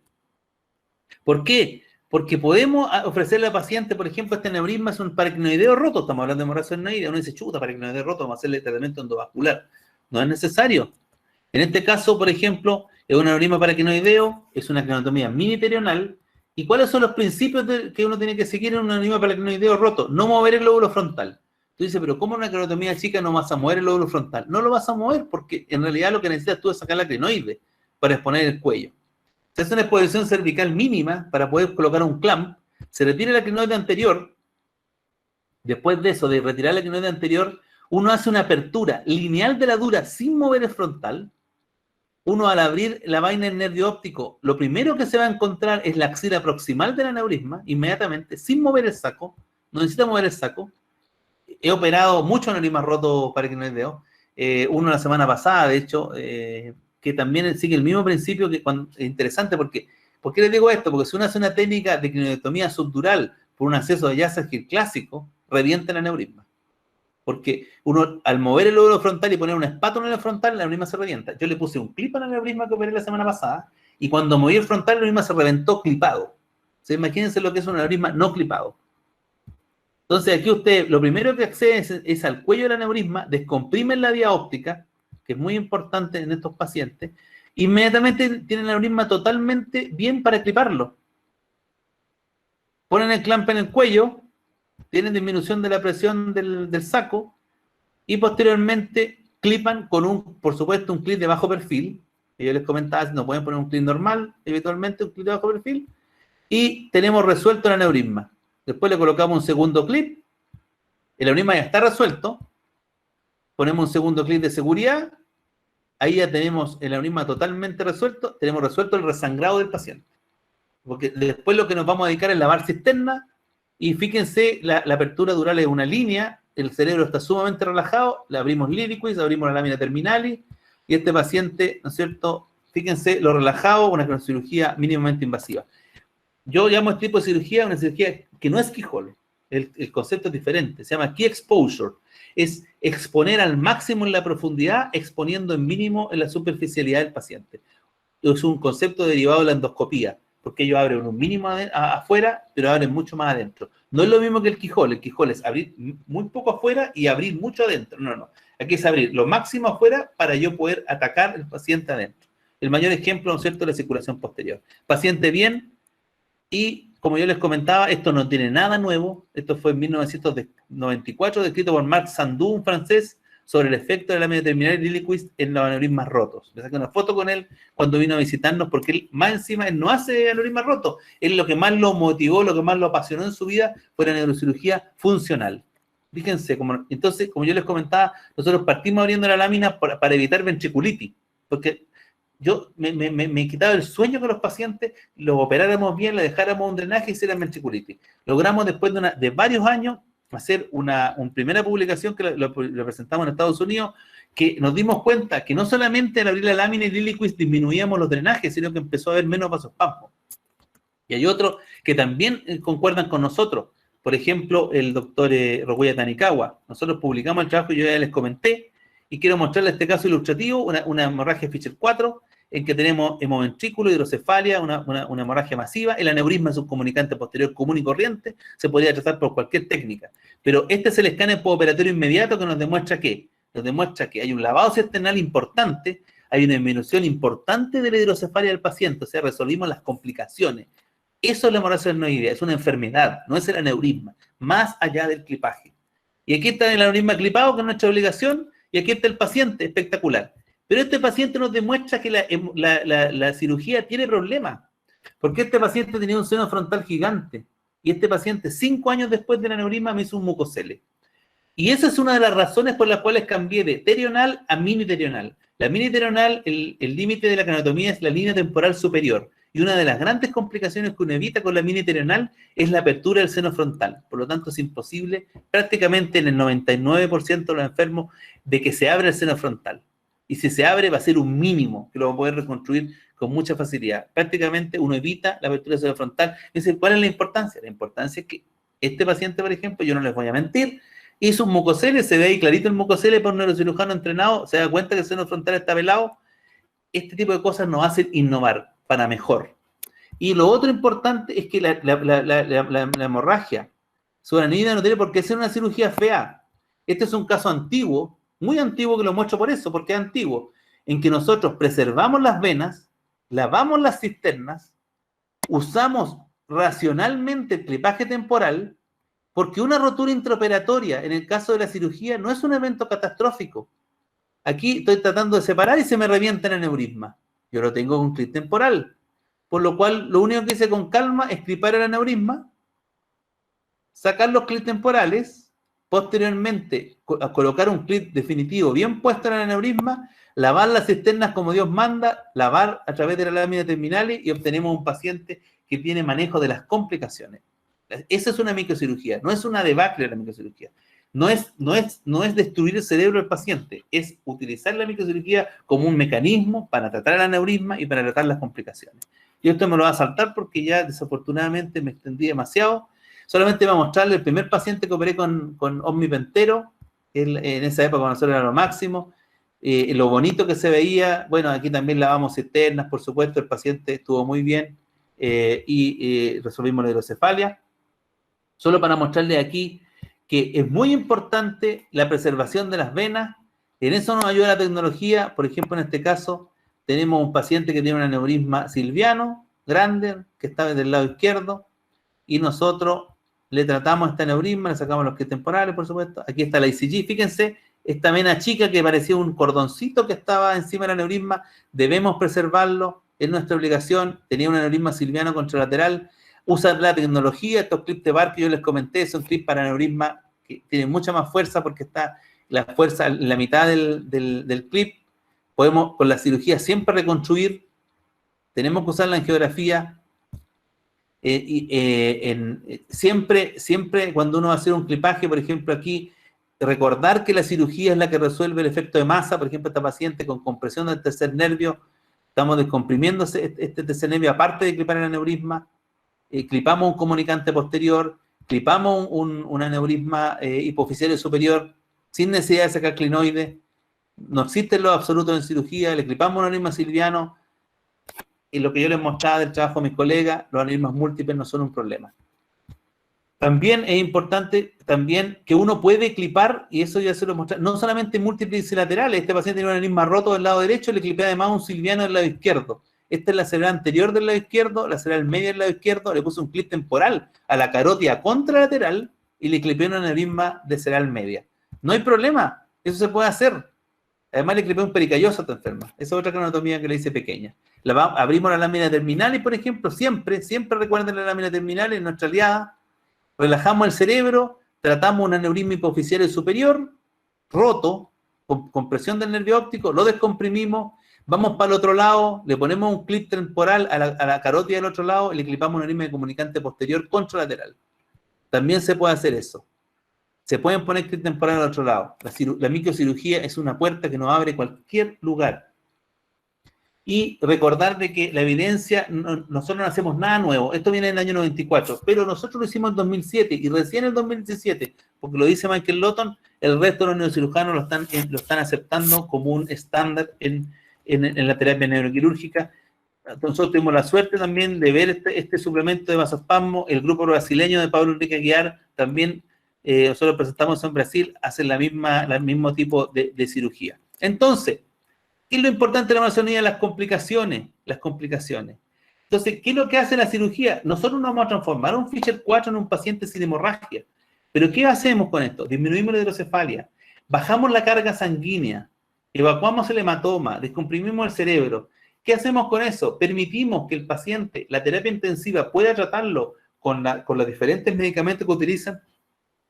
¿Por qué? Porque podemos ofrecerle al paciente, por ejemplo, este aneurisma es un paracrinoideo roto, estamos hablando de hemorragia adenoidea, uno dice, chuta, paracrinoideo roto, vamos a hacerle tratamiento endovascular. No es necesario. En este caso, por ejemplo, es un aneurisma paracrinoideo, es una craneotomía miniterional. ¿Y cuáles son los principios que uno tiene que seguir en un aneurisma paracrinoideo roto? No mover el lóbulo frontal. Tú dices, pero ¿cómo en una craneotomía chica no vas a mover el lóbulo frontal? No lo vas a mover porque en realidad lo que necesitas tú es sacar la crinoide para exponer el cuello. Se hace una exposición cervical mínima para poder colocar un clamp, se retira la crinoide anterior. Después de eso, de retirar la crinoide anterior, uno hace una apertura lineal de la dura sin mover el frontal. Uno al abrir la vaina del nervio óptico, lo primero que se va a encontrar es la axila proximal del aneurisma, inmediatamente, sin mover el saco. No necesita mover el saco. He operado muchos aneurismas rotos paracrinoideos. Uno la semana pasada, de hecho, que también sigue el mismo principio, que es interesante porque, ¿por qué les digo esto? Porque si uno hace una técnica de craniotomía subdural por un acceso de Yasser clásico, revienta el aneurisma. Porque uno, al mover el lóbulo frontal y poner una espátula en el frontal, el aneurisma se revienta. Yo le puse un clip al aneurisma que operé la semana pasada, y cuando moví el frontal, el aneurisma se reventó clipado. O sea, imagínense lo que es un aneurisma no clipado. Entonces, aquí usted, lo primero que accede es al cuello del aneurisma, descomprime la vía óptica, que es muy importante en estos pacientes, inmediatamente tienen el aneurisma totalmente bien para cliparlo. Ponen el clamp en el cuello, tienen disminución de la presión del saco, y posteriormente clipan con por supuesto, un clip de bajo perfil. Yo les comentaba, si no pueden poner un clip normal, eventualmente un clip de bajo perfil, y tenemos resuelto el aneurisma. Después le colocamos un segundo clip, el aneurisma ya está resuelto, ponemos un segundo clip de seguridad, ahí ya tenemos el aneurisma totalmente resuelto, tenemos resuelto el resangrado del paciente. Porque después lo que nos vamos a dedicar es lavar cisterna, y fíjense, la apertura dural es una línea, el cerebro está sumamente relajado, le abrimos líriquis, abrimos la lámina terminalis, y este paciente, ¿no es cierto? Fíjense lo relajado, una cirugía mínimamente invasiva. Yo llamo este tipo de cirugía una cirugía que no es keyhole. El concepto es diferente. Se llama key exposure. Es exponer al máximo en la profundidad, exponiendo en mínimo en la superficialidad del paciente. Es un concepto derivado de la endoscopía, porque ellos abren un mínimo afuera, pero abren mucho más adentro. No es lo mismo que el keyhole. El keyhole es abrir muy poco afuera y abrir mucho adentro. No. Aquí es abrir lo máximo afuera para yo poder atacar al paciente adentro. El mayor ejemplo, ¿no es cierto?, es la circulación posterior. Paciente bien. Y como yo les comentaba, esto no tiene nada nuevo. Esto fue en 1994, descrito por Marc Sandou, un francés, sobre el efecto de la lámina terminal Liliequist en los aneurismas rotos. Le saqué una foto con él cuando vino a visitarnos, porque él, más encima, él no hace aneurismas rotos. Él lo que más lo motivó, lo que más lo apasionó en su vida fue la neurocirugía funcional. Fíjense, entonces, como yo les comentaba, nosotros partimos abriendo la lámina para evitar ventriculitis, porque yo me quitaba el sueño que los pacientes los operáramos bien, le dejáramos un drenaje y hicieran ventriculitis. Logramos después de varios años hacer una primera publicación que lo presentamos en Estados Unidos, que nos dimos cuenta que no solamente al abrir la lámina y el Liliquis disminuíamos los drenajes, sino que empezó a haber menos vasospasmos. Y hay otros que también concuerdan con nosotros. Por ejemplo, el doctor Roguya Tanikawa. Nosotros publicamos el trabajo y yo ya les comenté, y quiero mostrarles este caso ilustrativo, una hemorragia Fischer 4, en que tenemos hemoventrículo, hidrocefalia, una hemorragia masiva, el aneurisma subcomunicante posterior común y corriente, se podría tratar por cualquier técnica. Pero este es el escáner postoperatorio inmediato que nos demuestra que hay un lavado cisterna importante, hay una disminución importante de la hidrocefalia del paciente, o sea, resolvimos las complicaciones. Eso es la hemorragia adenoidea, es una enfermedad, no es el aneurisma, más allá del clipaje. Y aquí está el aneurisma clipado, que es nuestra obligación, y aquí está el paciente, espectacular. Pero este paciente nos demuestra que la cirugía tiene problemas, porque este paciente tenía un seno frontal gigante, y este paciente 5 años después del aneurisma me hizo un mucocele. Y esa es una de las razones por las cuales cambié de terional a miniterional. La miniterional, el límite de la craniotomía es la línea temporal superior. Y una de las grandes complicaciones que uno evita con la miniterional es la apertura del seno frontal. Por lo tanto, es imposible, prácticamente en el 99% de los enfermos, de que se abra el seno frontal. Y si se abre, va a ser un mínimo, que lo va a poder reconstruir con mucha facilidad. Prácticamente uno evita la apertura del seno frontal. Entonces, ¿cuál es la importancia? La importancia es que este paciente, por ejemplo, yo no les voy a mentir, hizo un mucocele, se ve ahí clarito el mucocele por un neurocirujano entrenado, se da cuenta que el seno frontal está velado. Este tipo de cosas nos hacen innovar para mejor. Y lo otro importante es que la hemorragia subaracnoidea no tiene por qué ser una cirugía fea. Este es un caso antiguo, muy antiguo, que lo muestro por eso, porque es antiguo, en que nosotros preservamos las venas, lavamos las cisternas, usamos racionalmente el clipaje temporal, porque una rotura intraoperatoria, en el caso de la cirugía, no es un evento catastrófico. Aquí estoy tratando de separar y se me revienta el aneurisma. Yo lo tengo con clip temporal. Por lo cual, lo único que hice con calma es clipar el aneurisma, sacar los clips temporales, posteriormente colocar un clip definitivo bien puesto en el aneurisma, lavar las cisternas como Dios manda, lavar a través de la lámina terminales y obtenemos un paciente que tiene manejo de las complicaciones. Esa es una microcirugía, no es una debacle la microcirugía. No es destruir el cerebro del paciente, es utilizar la microcirugía como un mecanismo para tratar el aneurisma y para tratar las complicaciones. Y esto me lo va a saltar porque ya desafortunadamente me extendí demasiado. Solamente voy a mostrarle el primer paciente que operé con omnipentero, en esa época cuando nosotros era lo máximo, lo bonito que se veía. Bueno, aquí también lavamos cisternas, por supuesto, el paciente estuvo muy bien y resolvimos la hidrocefalia. Solo para mostrarle aquí que es muy importante la preservación de las venas. En eso nos ayuda la tecnología. Por ejemplo, en este caso, tenemos un paciente que tiene un aneurisma silviano, grande, que está del lado izquierdo, y nosotros le tratamos este aneurisma, le sacamos los clips temporales, por supuesto. Aquí está la ICG. Fíjense, esta vena chica que parecía un cordoncito que estaba encima del aneurisma, debemos preservarlo, es nuestra obligación. Tenía un aneurisma silviano contralateral. Usar la tecnología, estos clips de bar que yo les comenté, son clips para aneurisma que tienen mucha más fuerza porque está la fuerza en la mitad del clip. Podemos con la cirugía siempre reconstruir, tenemos que usar la angiografía, siempre cuando uno va a hacer un clipaje, por ejemplo aquí, recordar que la cirugía es la que resuelve el efecto de masa. Por ejemplo, esta paciente con compresión del tercer nervio, estamos descomprimiendo este tercer nervio, aparte de clipar el aneurisma. Clipamos un comunicante posterior, clipamos un aneurisma hipoficiario superior sin necesidad de sacar clinoides. No existen los absolutos en cirugía, le clipamos un aneurisma silviano, y lo que yo les mostraba del trabajo de mis colegas, los aneurismas múltiples no son un problema. También es importante que uno puede clipar, y eso ya se lo mostré, no solamente múltiples y laterales. Este paciente tiene un aneurisma roto del lado derecho, le clipé además un silviano del lado izquierdo. Esta es la cerebral anterior del lado izquierdo, la cerebral media del lado izquierdo, le puse un clip temporal a la carótida contralateral y le clipé un aneurisma de cerebral media. No hay problema, eso se puede hacer. Además le clipé un pericalloso a esta enferma. Esa es otra craniotomía que le hice pequeña. Abrimos la lámina terminal y, por ejemplo, siempre recuerden la lámina terminal, en nuestra aliada, relajamos el cerebro, tratamos un aneurisma hipofisiario superior, roto, con compresión del nervio óptico, lo descomprimimos, vamos para el otro lado, le ponemos un clip temporal a la carótida del otro lado y le clipamos un aneurisma de comunicante posterior contralateral. También se puede hacer eso. Se pueden poner clip temporal al otro lado. La microcirugía es una puerta que nos abre cualquier lugar. Y recordar de que la evidencia, nosotros no hacemos nada nuevo. Esto viene en el año 94, pero nosotros lo hicimos en 2007 y recién en el 2017, porque lo dice Michael Lawton, el resto de los neurocirujanos lo están aceptando como un estándar en la terapia neuroquirúrgica. Nosotros tuvimos la suerte también de ver este suplemento de vasospasmo. El grupo brasileño de Pablo Enrique Aguiar también, nosotros presentamos en Brasil, hacen el mismo tipo de cirugía. Entonces, ¿qué es lo importante de la masonía? Las complicaciones. Entonces, ¿qué es lo que hace la cirugía? Nosotros nos vamos a transformar un Fisher 4 en un paciente sin hemorragia. ¿Pero qué hacemos con esto? Disminuimos la hidrocefalia, bajamos la carga sanguínea, evacuamos el hematoma, descomprimimos el cerebro. ¿Qué hacemos con eso? Permitimos que el paciente, la terapia intensiva, pueda tratarlo con los diferentes medicamentos que utilizan,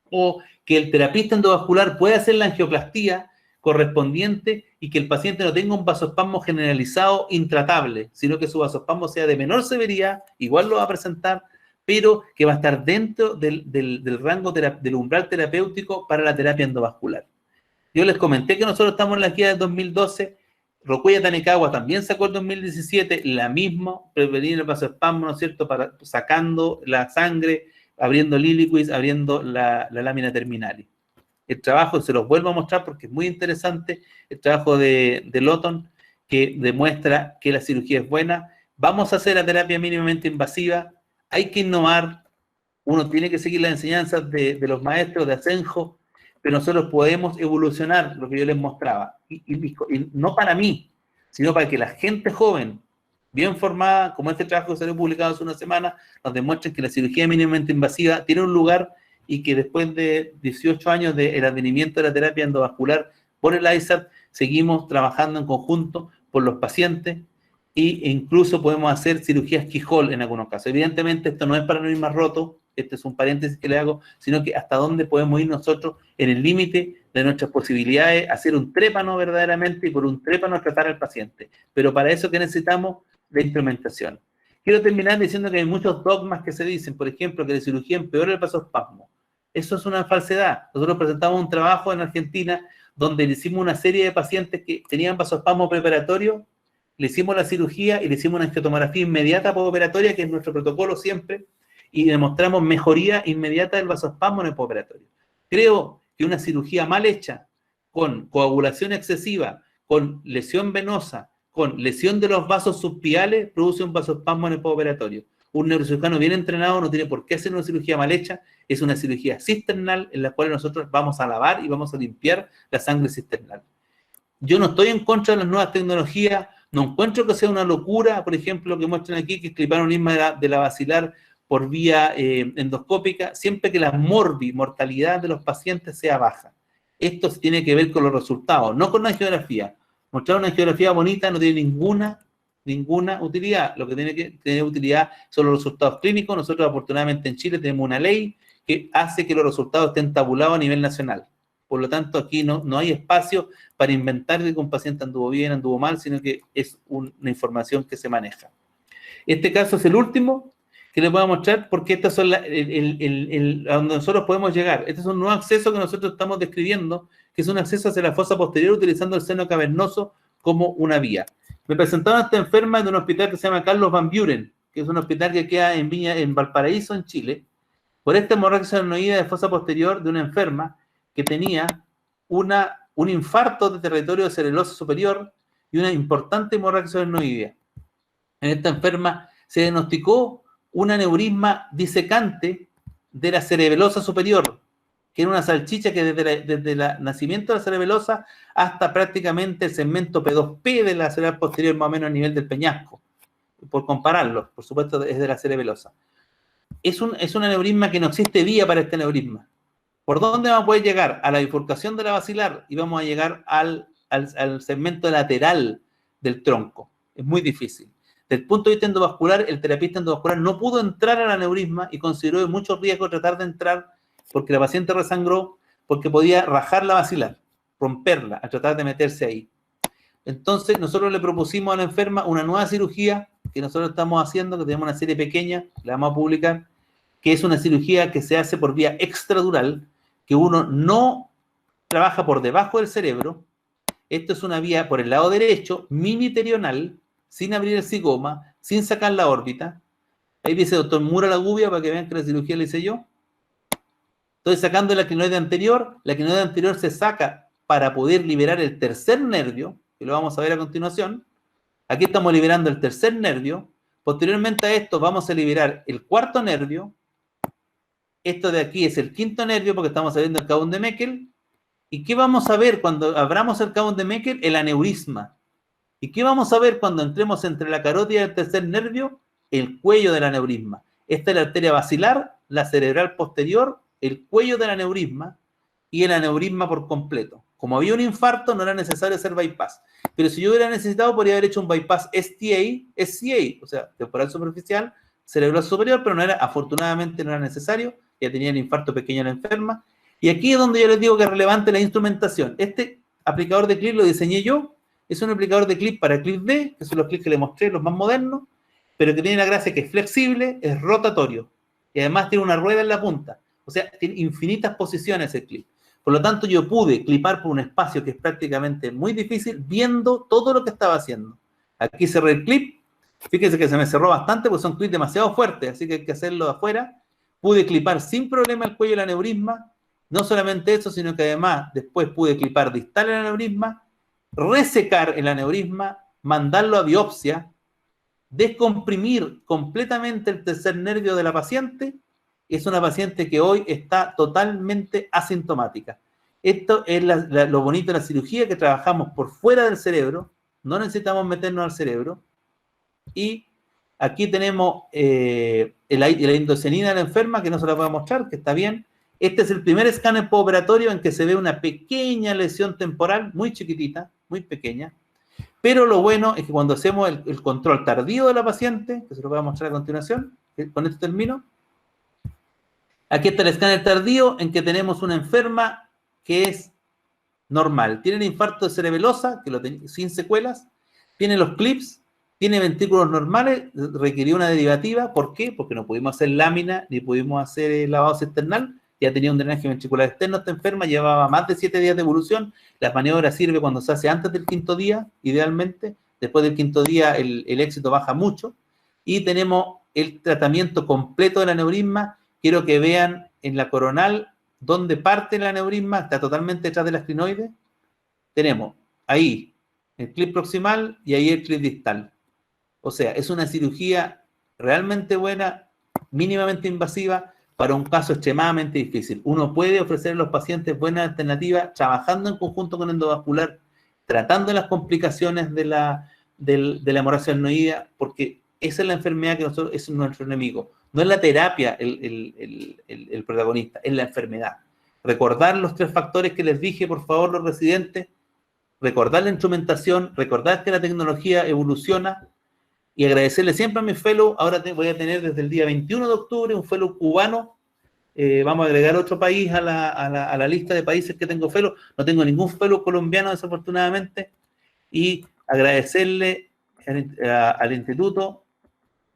o que el terapista endovascular pueda hacer la angioplastía correspondiente y que el paciente no tenga un vasospasmo generalizado intratable, sino que su vasospasmo sea de menor severidad, igual lo va a presentar, pero que va a estar dentro del rango del umbral terapéutico para la terapia endovascular. Yo les comenté que nosotros estamos en la guía del 2012, Rocuella Tanikawa también sacó el 2017 la misma, prevenir el vasospasmo, ¿no es cierto?, sacando la sangre, abriendo el iliquis, abriendo la lámina terminal. El trabajo, se los vuelvo a mostrar porque es muy interesante, el trabajo de Lawton, que demuestra que la cirugía es buena. Vamos a hacer la terapia mínimamente invasiva, hay que innovar, uno tiene que seguir las enseñanzas de los maestros de Asenjo, pero nosotros podemos evolucionar lo que yo les mostraba, y no para mí, sino para que la gente joven, bien formada, como este trabajo que salió publicado hace una semana, nos demuestren que la cirugía mínimamente invasiva tiene un lugar y que después de 18 años del advenimiento de la terapia endovascular por el ISAT, seguimos trabajando en conjunto por los pacientes e incluso podemos hacer cirugías Keyhole en algunos casos. Evidentemente esto no es para aneurismas rotos, este es un paréntesis que le hago, sino que hasta dónde podemos ir nosotros en el límite de nuestras posibilidades, hacer un trépano verdaderamente y por un trépano tratar al paciente. Pero para eso que necesitamos la instrumentación. Quiero terminar diciendo que hay muchos dogmas que se dicen, por ejemplo, que la cirugía empeora el vasospasmo. Eso es una falsedad. Nosotros presentamos un trabajo en Argentina donde le hicimos una serie de pacientes que tenían vasospasmo preparatorio, le hicimos la cirugía y le hicimos una angiotomografía inmediata postoperatoria, que es nuestro protocolo siempre, y demostramos mejoría inmediata del vasospasmo en el postoperatorio. Creo que una cirugía mal hecha, con coagulación excesiva, con lesión venosa, con lesión de los vasos subpiales, produce un vasospasmo en el postoperatorio. Un neurocirujano bien entrenado no tiene por qué hacer una cirugía mal hecha, es una cirugía cisternal en la cual nosotros vamos a lavar y vamos a limpiar la sangre cisternal. Yo no estoy en contra de las nuevas tecnologías, no encuentro que sea una locura, por ejemplo, lo que muestran aquí, que clipar un aneurisma de la basilar por vía endoscópica, siempre que la mortalidad de los pacientes sea baja. Esto tiene que ver con los resultados, no con la angiografía. Mostrar una angiografía bonita no tiene ninguna utilidad. Lo que tiene que tener utilidad son los resultados clínicos. Nosotros, afortunadamente, en Chile tenemos una ley que hace que los resultados estén tabulados a nivel nacional. Por lo tanto, aquí no hay espacio para inventar que un paciente anduvo bien, anduvo mal, sino que es una información que se maneja. Este caso es el último que les voy a mostrar porque estas son a donde nosotros podemos llegar. Este es un nuevo acceso que nosotros estamos describiendo, que es un acceso hacia la fosa posterior utilizando el seno cavernoso como una vía. Me presentaron a esta enferma de un hospital que se llama Carlos Van Buren, que es un hospital que queda en Valparaíso, en Chile, por esta hemorragia adenoidea de fosa posterior de una enferma que tenía un infarto de territorio cerebeloso superior y una importante hemorragia adenoidea. En esta enferma se diagnosticó un aneurisma disecante de la cerebelosa superior, que era una salchicha que desde el nacimiento de la cerebelosa hasta prácticamente el segmento P2P de la cerebral posterior, más o menos a nivel del peñasco, por compararlo, por supuesto es de la cerebelosa. Es un aneurisma que no existe vía para este aneurisma. ¿Por dónde vamos a poder llegar? A la bifurcación de la basilar y vamos a llegar al segmento lateral del tronco. Es muy difícil. Desde el punto de vista endovascular, el terapista endovascular no pudo entrar al aneurisma y consideró de mucho riesgo tratar de entrar porque la paciente resangró, porque podía rajar la basilar, romperla, a tratar de meterse ahí. Entonces, nosotros le propusimos a la enferma una nueva cirugía que nosotros estamos haciendo, que tenemos una serie pequeña, la vamos a publicar, que es una cirugía que se hace por vía extradural, que uno no trabaja por debajo del cerebro. Esto es una vía por el lado derecho, miniterional, sin abrir el zigoma, sin sacar la órbita. Ahí dice doctor Mura la gubia, para que vean que la cirugía la hice yo. Estoy sacando la clinoide anterior se saca para poder liberar el tercer nervio, que lo vamos a ver a continuación. Aquí estamos liberando el tercer nervio. Posteriormente a esto vamos a liberar el cuarto nervio. Esto de aquí es el quinto nervio, porque estamos abriendo el Cavum de Meckel. ¿Y qué vamos a ver cuando abramos el Cavum de Meckel? El aneurisma. ¿Y qué vamos a ver cuando entremos entre la carótida y el tercer nervio? El cuello del aneurisma. Esta es la arteria basilar, la cerebral posterior, el cuello del aneurisma y el aneurisma por completo. Como había un infarto, no era necesario hacer bypass. Pero si yo hubiera necesitado, podría haber hecho un bypass SCA, o sea, temporal superficial, cerebral superior, pero no era, afortunadamente no era necesario. Ya tenía el infarto pequeño en la enferma. Y aquí es donde yo les digo que es relevante la instrumentación. Este aplicador de clip lo diseñé yo. Es un aplicador de clip para clip D, que son los clips que les mostré, los más modernos, pero que tiene la gracia que es flexible, es rotatorio, y además tiene una rueda en la punta. O sea, tiene infinitas posiciones el clip. Por lo tanto, yo pude clipar por un espacio que es prácticamente muy difícil, viendo todo lo que estaba haciendo. Aquí cerré el clip. Fíjense que se me cerró bastante, porque son clips demasiado fuertes, así que hay que hacerlo de afuera. Pude clipar sin problema el cuello del aneurisma. No solamente eso, sino que además después pude clipar distal el aneurisma, resecar el aneurisma, mandarlo a biopsia, descomprimir completamente el tercer nervio de la paciente. Es una paciente que hoy está totalmente asintomática. Esto es lo bonito de la cirugía, que trabajamos por fuera del cerebro, no necesitamos meternos al cerebro. Y aquí tenemos la indocenina de la enferma, que no se la voy a mostrar, que está bien. Este es el primer escáner postoperatorio en que se ve una pequeña lesión temporal, muy chiquitita, muy pequeña. Pero lo bueno es que cuando hacemos el control tardío de la paciente, que se lo voy a mostrar a continuación, con esto termino. Aquí está el escáner tardío, en que tenemos una enferma que es normal. Tiene el infarto de cerebelosa, sin secuelas, tiene los clips, tiene ventrículos normales, requirió una derivativa. ¿Por qué? Porque no pudimos hacer lámina, ni pudimos hacer lavado cisternal. Ya tenía un drenaje ventricular externo esta enferma, llevaba más de 7 días de evolución. La maniobra sirve cuando se hace antes del quinto día, idealmente. Después del quinto día el éxito baja mucho. Y tenemos el tratamiento completo del aneurisma. Quiero que vean en la coronal donde parte el aneurisma, está totalmente detrás de la esclinoide. Tenemos ahí el clip proximal y ahí el clip distal. O sea, es una cirugía realmente buena, mínimamente invasiva, para un caso extremadamente difícil. Uno puede ofrecer a los pacientes buenas alternativas trabajando en conjunto con endovascular, tratando las complicaciones de la hemorragia adenoidea, porque esa es la enfermedad que nosotros, es nuestro enemigo. No es la terapia el protagonista, es la enfermedad. Recordar los 3 factores que les dije, por favor, los residentes, recordar la instrumentación, recordar que la tecnología evoluciona, y agradecerle siempre a mis fellows. Ahora voy a tener desde el día 21 de octubre un fellow cubano. Vamos a agregar otro país a la lista de países que tengo fellow. No tengo ningún fellow colombiano, desafortunadamente. Y agradecerle al instituto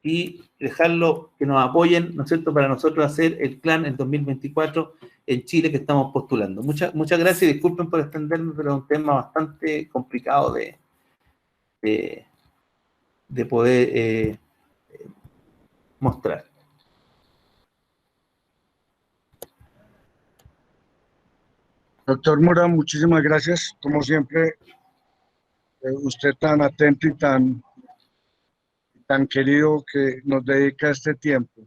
y dejarlo que nos apoyen, ¿no es cierto?, para nosotros hacer el CLAN en 2024 en Chile, que estamos postulando. Muchas gracias y disculpen por extenderme, pero es un tema bastante complicado de poder mostrar. Doctor Mura, muchísimas gracias. Como siempre, usted tan atento y tan querido, que nos dedica este tiempo.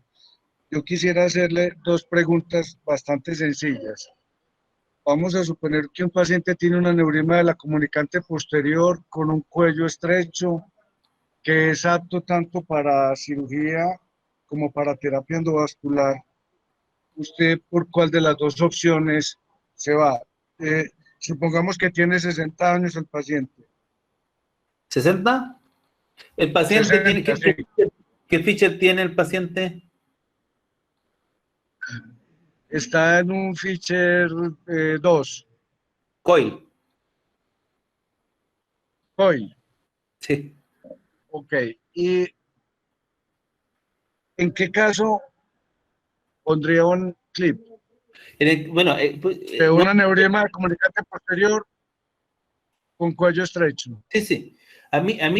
Yo quisiera hacerle 2 preguntas bastante sencillas. Vamos a suponer que un paciente tiene un aneurisma de la comunicante posterior con un cuello estrecho, que es apto tanto para cirugía como para terapia endovascular. ¿Usted por cuál de las 2 opciones se va? Supongamos que tiene 60 años el paciente. ¿60? El paciente 60, tiene, sí. ¿qué feature tiene el paciente? está en un Fischer 2, COIL. COIL. Sí. Ok. ¿Y en qué caso pondría un clip Bueno, de un no, aneurisma comunicante posterior con cuello estrecho? sí, sí.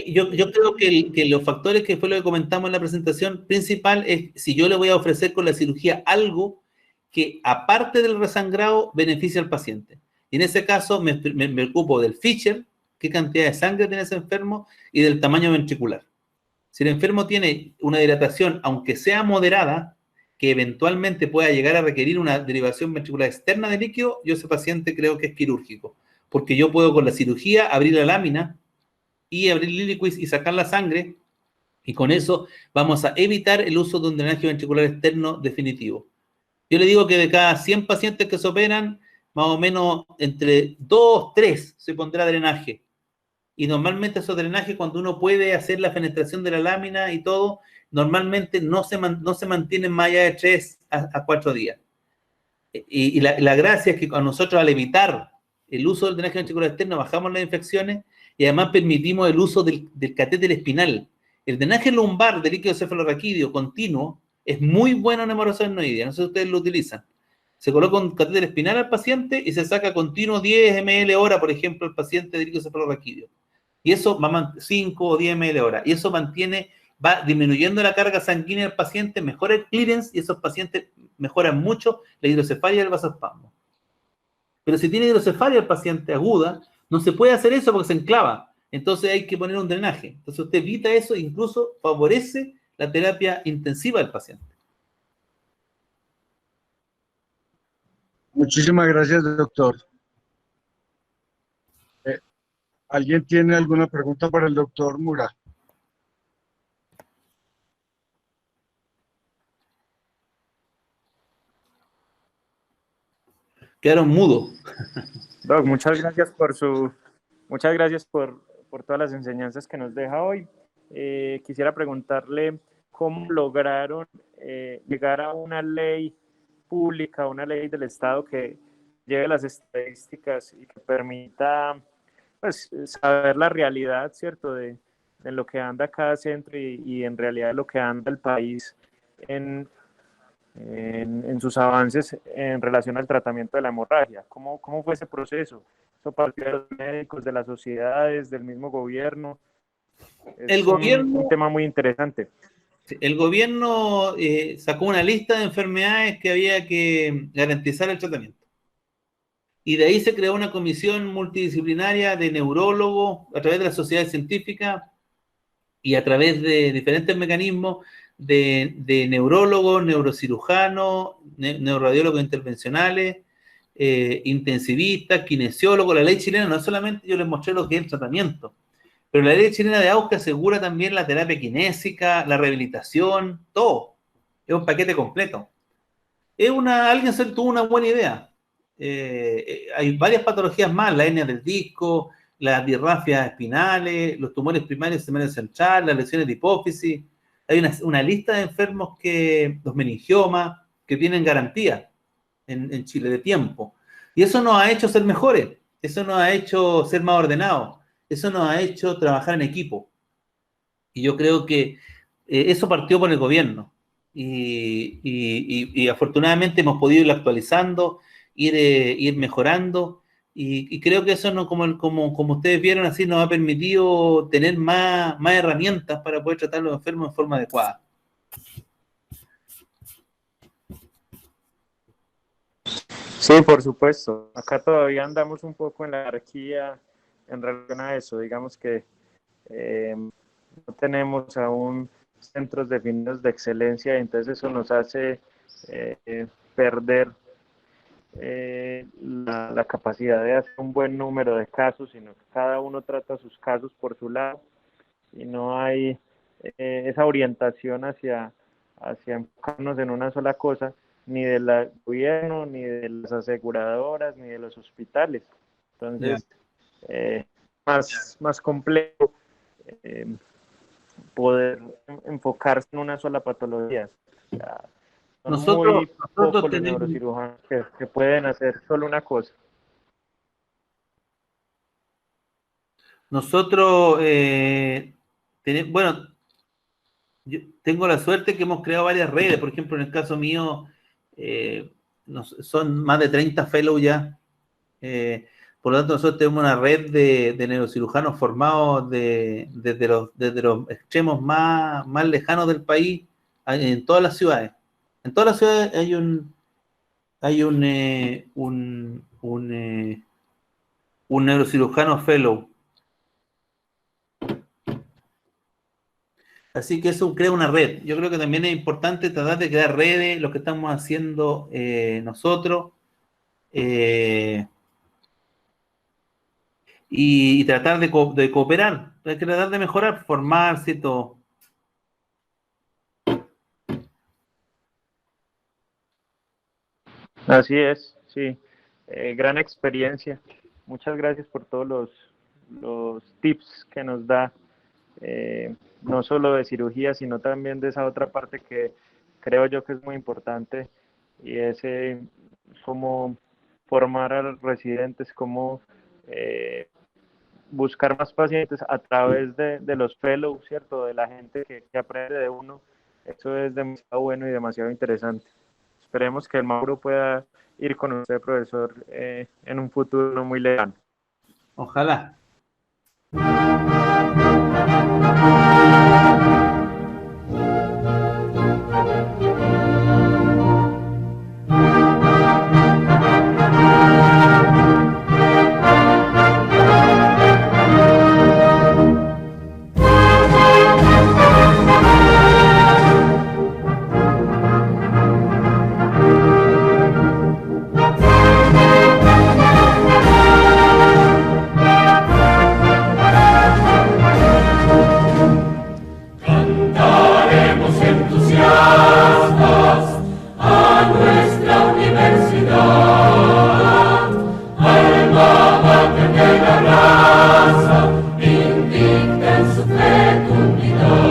Yo creo que, que los factores que fue lo que comentamos en la presentación principal es si yo le voy a ofrecer con la cirugía algo que, aparte del resangrado, beneficie al paciente. Y en ese caso me ocupo del Fischer, qué cantidad de sangre tiene ese enfermo, y del tamaño ventricular. Si el enfermo tiene una dilatación, aunque sea moderada, que eventualmente pueda llegar a requerir una derivación ventricular externa de líquido, yo ese paciente creo que es quirúrgico, porque yo puedo con la cirugía abrir la lámina y abrir el iliquis y sacar la sangre, y con eso vamos a evitar el uso de un drenaje ventricular externo definitivo. Yo le digo que de cada 100 pacientes que se operan, más o menos entre 2, 3 se pondrá drenaje. Y normalmente esos drenajes, cuando uno puede hacer la fenestración de la lámina y todo, normalmente no se mantienen más allá de 3 a 4 días. Y la gracia es que a nosotros, al evitar el uso del drenaje ventricular externo, bajamos las infecciones y además permitimos el uso del catéter espinal. El drenaje lumbar de líquido cefalorraquídeo continuo es muy bueno en hemorragia adenoidea, no sé si ustedes lo utilizan. Se coloca un catéter espinal al paciente y se saca continuo 10 ml hora, por ejemplo, el paciente de líquido cefalorraquídeo. Y eso va 5 o 10 ml hora. Y eso va disminuyendo la carga sanguínea del paciente, mejora el clearance y esos pacientes mejoran mucho la hidrocefalia y el vasospasmo. Pero si tiene hidrocefalia el paciente aguda, no se puede hacer eso porque se enclava. Entonces hay que poner un drenaje. Entonces usted evita eso e incluso favorece la terapia intensiva del paciente. Muchísimas gracias, doctor. Eh, ¿Alguien tiene alguna pregunta para el doctor Mura? Quedaron mudos. Doc, muchas gracias por todas las enseñanzas que nos deja hoy. Quisiera preguntarle cómo lograron llegar a una ley pública, una ley del Estado que lleve las estadísticas y que permita, pues, saber la realidad, ¿cierto?, de lo que anda cada centro y en realidad lo que anda el país en sus avances en relación al tratamiento de la hemorragia. ¿Cómo fue ese proceso? ¿Eso partió de los médicos, de las sociedades, del mismo gobierno? El Es un gobierno, tema muy interesante. el gobierno sacó una lista de enfermedades que había que garantizar el tratamiento. Y de ahí se creó una comisión multidisciplinaria de neurólogos a través de las sociedades científicas y a través de diferentes mecanismos de neurólogos, neurocirujanos, neuroradiólogos intervencionales, intensivistas, kinesiólogos. La ley chilena no solamente yo les mostré lo que es el tratamiento, pero la ley chilena de AUSCA asegura también la terapia kinésica, la rehabilitación, todo. Es un paquete completo. Alguien se tuvo una buena idea. Hay varias patologías más, la hernia del disco, las disrafias espinales, los tumores primarios sistema central, las lesiones de hipófisis. Hay una lista de enfermos los meningiomas, que tienen garantía en Chile de tiempo. Y eso nos ha hecho ser mejores, eso nos ha hecho ser más ordenados, eso nos ha hecho trabajar en equipo. Y yo creo que eso partió por el gobierno. Y afortunadamente hemos podido ir actualizando, ir mejorando. Y creo que eso, no, como ustedes vieron, así nos ha permitido tener más herramientas para poder tratar a los enfermos de forma adecuada. Sí, por supuesto. Acá todavía andamos un poco en la jerarquía en relación a eso. Digamos que no tenemos aún centros definidos de excelencia, entonces eso nos hace perder la capacidad de hacer un buen número de casos, sino que cada uno trata sus casos por su lado y no hay esa orientación hacia enfocarnos en una sola cosa, ni del gobierno, ni de las aseguradoras, ni de los hospitales. Entonces, más complejo poder enfocarse en una sola patología. O sea, Son Nosotros, muy nosotros pocos los tenemos, neurocirujanos que pueden hacer solo una cosa. nosotros bueno, yo tengo la suerte que hemos creado varias redes. Por ejemplo, en el caso mío, son más de 30 fellows ya. Por lo tanto, nosotros tenemos una red de neurocirujanos formados desde los extremos más lejanos del país, en todas las ciudades. En todas las ciudades hay un neurocirujano fellow. Así que eso crea una red. Yo creo que también es importante tratar de crear redes, lo que estamos haciendo nosotros, y tratar de cooperar. Hay que tratar de mejorar, formarse y todo. Así es, sí. Gran experiencia. Muchas gracias por todos los tips que nos da, no solo de cirugía, sino también de esa otra parte que creo yo que es muy importante, y es cómo formar a los residentes, cómo buscar más pacientes a través de los fellows, ¿cierto? De la gente que aprende de uno. Eso es demasiado bueno y demasiado interesante. Esperemos que el Mauro pueda ir con usted, profesor, en un futuro no muy lejano. Ojalá. Invicta en su fecundidad.